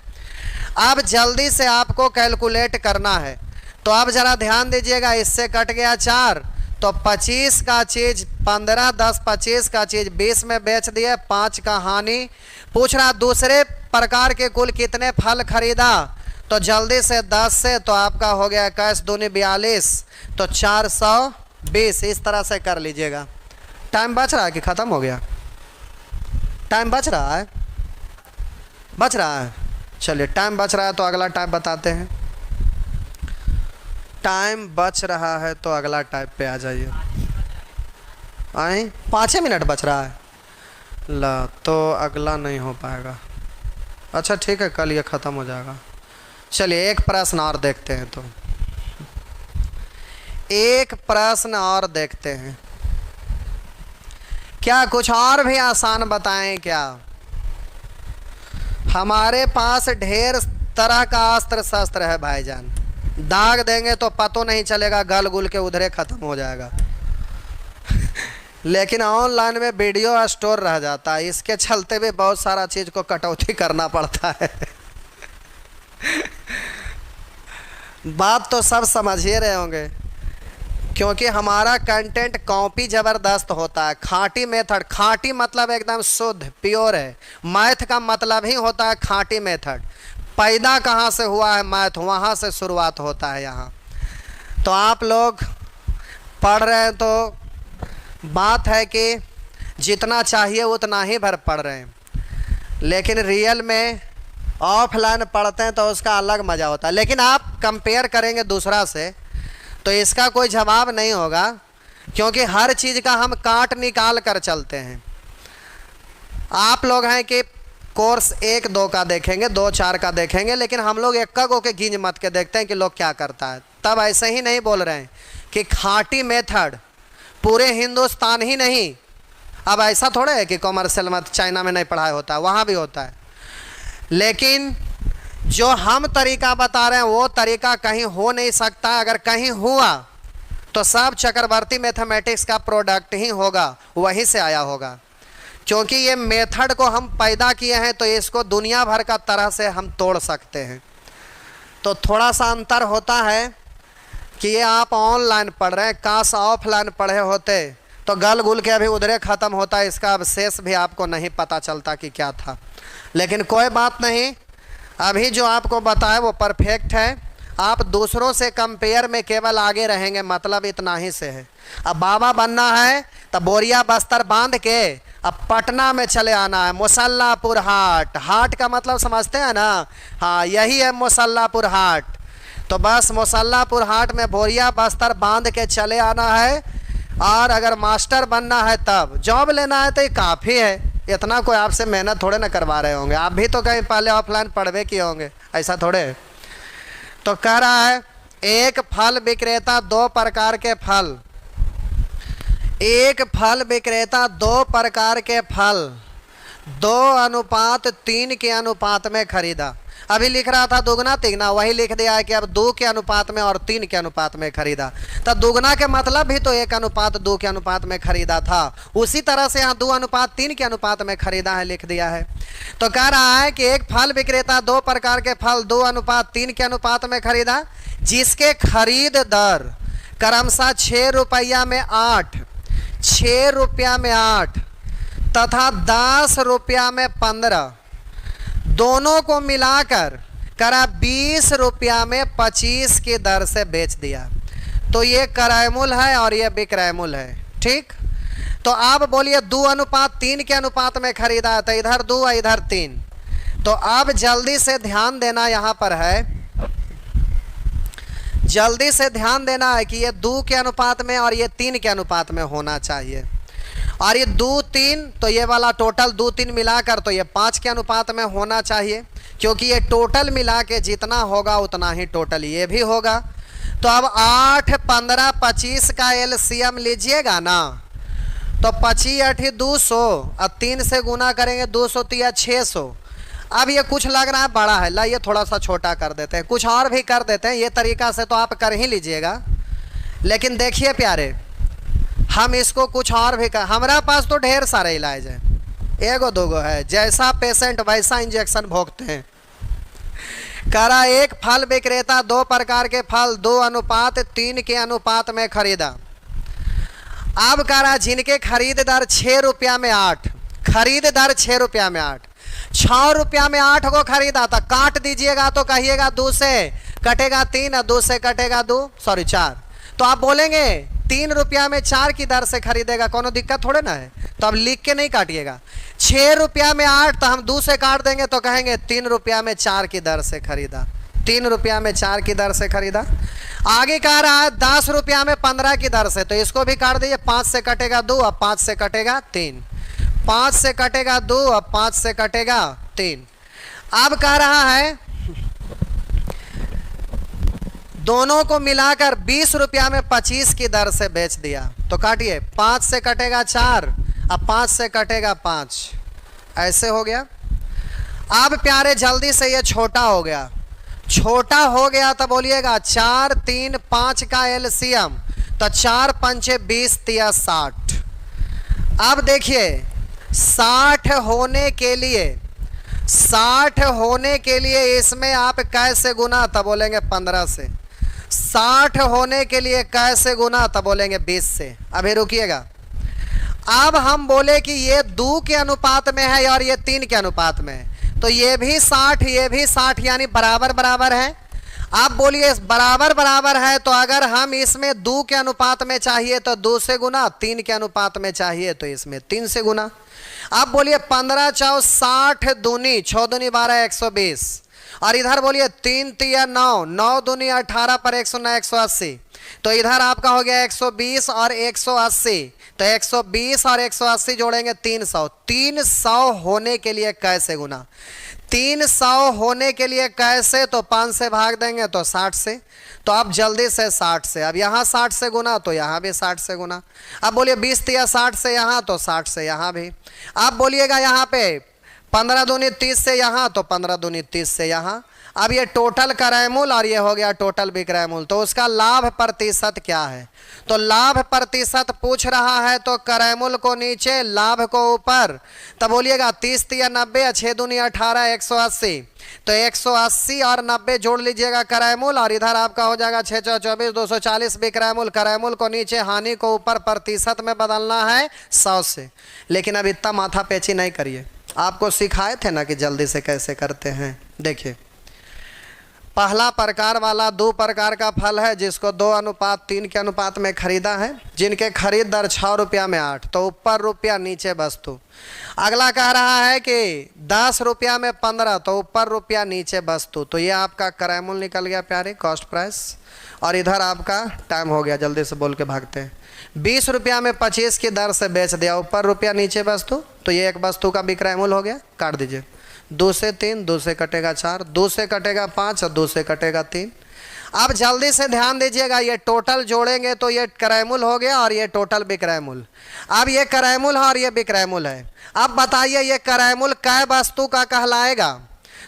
अब जल्दी से आपको कैलकुलेट करना है, तो अब ज़रा ध्यान दीजिएगा, इससे कट गया 4, तो 25 का चीज़ 15, 10 25 का चीज़ 20 में बेच दिए, 5 का हानि। पूछ रहा दूसरे प्रकार के कुल कितने फल खरीदा, तो जल्दी से 10 से, तो आपका हो गया 21 दूनी 42, तो 420। इस तरह से कर लीजिएगा। टाइम बच रहा है कि ख़त्म हो गया? टाइम बच रहा है, बच रहा है। चलिए, टाइम बच रहा है तो अगला टाइप बताते हैं। टाइम बच रहा है तो अगला टाइप पे आ जाइए। आए 5 मिनट बच रहा है, ला तो अगला नहीं हो पाएगा। अच्छा ठीक है, कल ये ख़त्म हो जाएगा। चलिए एक प्रश्न और देखते हैं, तो एक प्रश्न और देखते हैं। क्या कुछ और भी आसान बताएं क्या? हमारे पास ढेर तरह का अस्त्र शस्त्र है भाईजान, दाग देंगे तो पतो नहीं चलेगा, गल गुल के उधरे ख़त्म हो जाएगा। लेकिन ऑनलाइन में वीडियो स्टोर रह जाता है, इसके चलते भी बहुत सारा चीज़ को कटौती करना पड़ता है। बात तो सब समझ ही रहे होंगे, क्योंकि हमारा कंटेंट कॉपी ज़बरदस्त होता है। खाँटी मेथड, खाँटी मतलब एकदम शुद्ध प्योर है। मैथ का मतलब ही होता है खाँटी मेथड। पैदा कहाँ से हुआ है मैथ, वहाँ से शुरुआत होता है यहाँ। तो आप लोग पढ़ रहे हैं तो बात है कि जितना चाहिए उतना ही भर पढ़ रहे हैं, लेकिन रियल में ऑफलाइन पढ़ते हैं तो उसका अलग मज़ा होता है। लेकिन आप कंपेयर करेंगे दूसरा से तो इसका कोई जवाब नहीं होगा, क्योंकि हर चीज़ का हम काट निकाल कर चलते हैं। आप लोग हैं कि कोर्स 1 2 का देखेंगे, 2 4 का देखेंगे, लेकिन हम लोग एक गो के गिंज मत के देखते हैं कि लोग क्या करता है। तब ऐसे ही नहीं बोल रहे हैं कि खाँटी मेथड पूरे हिंदुस्तान ही नहीं। अब ऐसा थोड़ा है कि कॉमर्शियल मत चाइना में नहीं पढ़ाया होता है, वहाँ भी होता है। लेकिन जो हम तरीका बता रहे हैं वो तरीका कहीं हो नहीं सकता। अगर कहीं हुआ तो सब चक्रवर्ती मैथमेटिक्स का प्रोडक्ट ही होगा, वहीं से आया होगा। क्योंकि ये मेथड को हम पैदा किए हैं तो इसको दुनिया भर का तरह से हम तोड़ सकते हैं। तो थोड़ा सा अंतर होता है कि ये आप ऑनलाइन पढ़ रहे हैं, काश ऑफलाइन पढ़े होते तो गल गुल के अभी उधरे ख़त्म होता, इसका अवशेष भी आपको नहीं पता चलता कि क्या था। लेकिन कोई बात नहीं, अभी जो आपको बताया वो परफेक्ट है। आप दूसरों से कंपेयर में केवल आगे रहेंगे, मतलब इतना ही से है। अब बाबा बनना है तो बोरिया बस्तर बांध के अब पटना में चले आना है, मुसल्लापुर हाट। हाट का मतलब समझते हैं ना? हाँ, यही है मुसल्लापुर हाट। तो बस मुसल्लापुर हाट में बोरिया बस्तर बांध के चले आना है और अगर मास्टर बनना है तब जॉब लेना है तो ये काफ़ी है। इतना कोई आपसे मेहनत थोड़े ना करवा रहे होंगे, आप भी तो कहीं पहले ऑफलाइन पढ़वे किए होंगे, ऐसा थोड़े। तो कह रहा है एक फल विक्रेता दो प्रकार के फल, एक फल विक्रेता दो प्रकार के फल 2:3 के अनुपात में खरीदा। अभी लिख रहा था दुगना तिगना, वही लिख दिया है कि अब 2 के अनुपात में और 3 के अनुपात में खरीदा। तो दुगना के मतलब भी तो 1:2 के अनुपात में खरीदा था, उसी तरह से यहाँ 2:3 के अनुपात में खरीदा है लिख दिया है। तो कह रहा है कि एक फल विक्रेता दो प्रकार के फल 2:3 के अनुपात में खरीदा, जिसके खरीद दर क्रमशः 6 रुपया में 8, 6 रुपया में 8 तथा 10 रुपया में 15, दोनों को मिलाकर करा 20 रुपया में 25 की दर से बेच दिया। तो ये क्रय मूल्य है और ये विक्रय मूल्य है, ठीक। तो आप बोलिए 2:3 के अनुपात में खरीदा, तो इधर 2 और इधर 3। तो अब जल्दी से ध्यान देना यहाँ पर है, जल्दी से ध्यान देना है कि ये 2 के अनुपात में और ये 3 के अनुपात में होना चाहिए। और ये 2 3 तो ये वाला टोटल 2 3 मिलाकर तो ये 5 के अनुपात में होना चाहिए, क्योंकि ये टोटल मिला के जितना होगा उतना ही टोटल ये भी होगा। तो अब 8 15 25 का एलसीएम लीजिएगा ना, तो 25 8 200, अब 3 से गुना करेंगे 200 3 600। अब ये कुछ लग रहा है बड़ा है, ला ये थोड़ा सा छोटा कर देते हैं, कुछ और भी कर देते हैं, ये तरीका से तो आप कर ही लीजिएगा। लेकिन देखिए प्यारे, हम इसको कुछ और भी कर, हमारा पास तो ढेर सारे इलाज है, एगो दोगो है, जैसा पेशेंट वैसा इंजेक्शन भोगते हैं। करा एक फल विक्रेता दो प्रकार के फल 2:3 के अनुपात में खरीदा। अब करा जिनके खरीद दर 6 रुपया में 8, खरीद दर 6 रुपया में 8, 6 रुपया में 8 को खरीदा था, काट दीजिएगा तो कहिएगा 2 से कटेगा 3 और 2 से कटेगा 4। तो आप बोलेंगे 3 रुपया में 4 की दर से खरीदेगा, कोनो दिक्कत थोड़े ना है। तो अब लिख के नहीं काटिएगा, 6 रुपया में 8 तो हम 2 से काट देंगे तो कहेंगे 3 रुपया में 4 की दर से खरीदा, 3 रुपया में 4 की दर से खरीदा। आगे कह रहा है 10 रुपया में 15 की दर से, तो इसको भी काट दीजिए, 5 से कटेगा 2 और 5 से कटेगा 3, 5 से कटेगा 2 और 5 से कटेगा 3। अब कह रहा है दोनों को मिलाकर 20 रुपया में 25 की दर से बेच दिया। तो काटिए, 5 से कटेगा 4 अब 5 से कटेगा 5, ऐसे हो गया। अब प्यारे जल्दी से ये छोटा हो गया, छोटा हो गया तो बोलिएगा 4 3 5 का एलसीएम, तो 4 5 20 3 60। अब देखिए 60 होने के लिए, 60 होने के लिए इसमें आप कैसे गुना, तब बोलेंगे 15 से। 60 होने के लिए कैसे गुना, तब बोलेंगे 20 से। अभी रुकिएगा, अब हम बोले कि ये 2 के अनुपात में है और ये 3 के अनुपात में है, तो ये भी 60 ये भी 60, यानी बराबर बराबर है। आप बोलिए बराबर बराबर है, तो अगर हम इसमें 2 के अनुपात में चाहिए तो 2 से गुना, 3 के अनुपात में चाहिए तो इसमें 3 से गुना। आप बोलिए 15 4 60 दूनी 6 दूनी 12 120, और इधर बोलिए 3 3 9 9 दूनी 18 पर 109 180, तो इधर आपका हो गया 120 और 180, तो 120 और 180 जोड़ेंगे 300। 300 होने के लिए कैसे गुना, 300 होने के लिए कैसे, तो 5 से भाग देंगे तो 60 से। तो अब जल्दी से 60 से, अब यहाँ 60 से गुना तो यहाँ भी 60 से गुना। अब बोलिए 20 3 60 से यहाँ, तो 60 से यहाँ भी। आप बोलिएगा यहाँ पे 15 दूनी 30 से यहाँ, तो 15 दूनी 30 से यहाँ। अब ये टोटल क्रय मूल्य और ये हो गया टोटल विक्रय मूल्य, तो उसका लाभ प्रतिशत क्या है। तो लाभ प्रतिशत पूछ रहा है, तो क्रय मूल्य को नीचे लाभ को ऊपर। तब बोलिएगा 30 3 90, 6 दूनी 18 180, तो 180 और 90 जोड़ लीजिएगा क्रय मूल्य, और इधर आपका हो जाएगा 6 4 24 240 विक्रय मूल्य। क्रय मूल्य को नीचे, हानि को ऊपर, प्रतिशत में बदलना है 100 से। लेकिन अब इतना माथा पेची नहीं करिए, आपको सिखाए थे ना कि जल्दी से कैसे करते हैं। देखिए पहला प्रकार वाला 2 प्रकार का फल है जिसको 2:3 के अनुपात में खरीदा है, जिनके खरीद दर 6 रुपया में 8, तो ऊपर रुपया नीचे वस्तु। अगला कह रहा है कि 10 रुपया में 15, तो ऊपर रुपया नीचे वस्तु। तो ये आपका क्रय मूल्य निकल गया प्यारे, कॉस्ट प्राइस। और इधर आपका टाइम हो गया, जल्दी से बोल के भागते हैं। 20 रुपया में 25 की दर से बेच दिया, ऊपर रुपया नीचे वस्तु, तो ये एक वस्तु का विक्रय मूल्य हो गया। काट दीजिए, 2 से 3, 2 से कटेगा 4, 2 से कटेगा 5 और 2 से कटेगा 3। अब जल्दी से ध्यान दीजिएगा, ये टोटल जोड़ेंगे तो ये क्रय मूल्य हो गया और ये टोटल विक्रय मूल्य। अब ये क्रय मूल्य है और ये विक्रय मूल्य है। अब बताइए ये क्रय मूल्य कै वस्तु का कहलाएगा?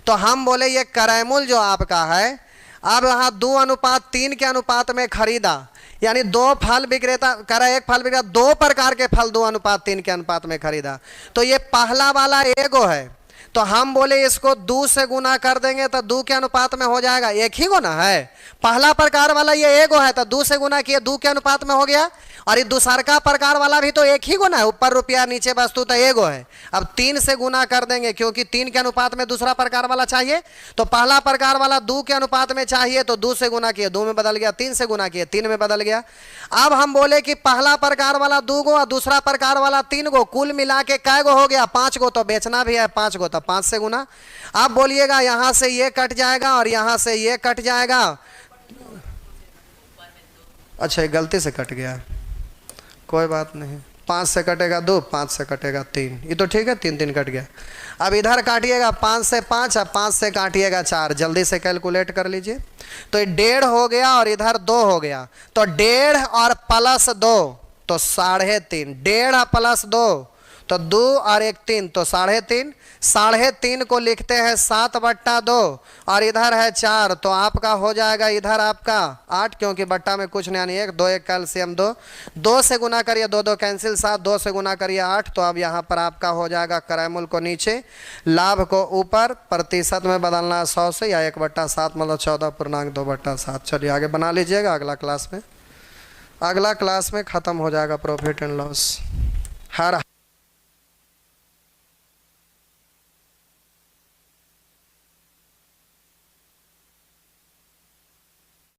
तो हम बोले ये क्रय मूल्य जो आपका है, अब यहाँ 2:3 के अनुपात में खरीदा, यानी 2 फल विक्रेता कह रहा है, एक फल विक्रेता 2 प्रकार के फल 2:3 के अनुपात में खरीदा, तो ये पहला वाला एगो है, तो हम बोले इसको 2 से गुना कर देंगे तो 2 के अनुपात में हो जाएगा। एक ही गुना है, पहला प्रकार वाला ये एगो है तो 2 से गुना किए 2 के अनुपात में हो गया, और ये दूसरा का प्रकार वाला भी तो एक ही गुना है, ऊपर रुपया नीचे वस्तु तो एगो है। अब 3 से गुना कर देंगे क्योंकि 3 के अनुपात में दूसरा प्रकार वाला चाहिए, तो पहला प्रकार वाला 2 के अनुपात में चाहिए तो 2 से गुना किए 2 में बदल गया, 3 से गुना किए 3 में बदल गया। अब हम बोले कि पहला प्रकार वाला 2 गो और दूसरा प्रकार वाला 3 गो, कुल मिला के कै गो हो गया? 5 गो, तो बेचना भी है 5 गो, तो 5 से गुना। अब बोलिएगा यहां से ये कट जाएगा और यहां से ये कट जाएगा। अच्छा ये गलती से कट गया, कोई बात नहीं। 5 से कटेगा 2, 5 से कटेगा 3, ये तो ठीक है, 3 3 कट गया। अब इधर काटिएगा 5 से 5 और 5 से काटिएगा 4, जल्दी से कैलकुलेट कर लीजिए। तो ये 1.5 हो गया और इधर 2 हो गया, तो 1.5 और प्लस 2 तो 3.5, 1.5 प्लस 2 तो 2 और 1 3, तो 3.5, 3.5 को लिखते हैं 7/2 और इधर है 4, तो आपका हो जाएगा इधर आपका 8, क्योंकि बट्टा में कुछ नहीं, 1 2 1 कैल्शियम 2, 2 से गुना करिए 2 2 कैंसिल 7, 2 से गुना करिए 8। तो अब यहाँ पर आपका हो जाएगा क्रय मूल्य को नीचे, लाभ को ऊपर, प्रतिशत में बदलना 100 से, या 1/7 मतलब 14.2/7। चलिए आगे बना लीजिएगा, अगला क्लास में ख़त्म हो जाएगा प्रॉफिट एंड लॉस। हर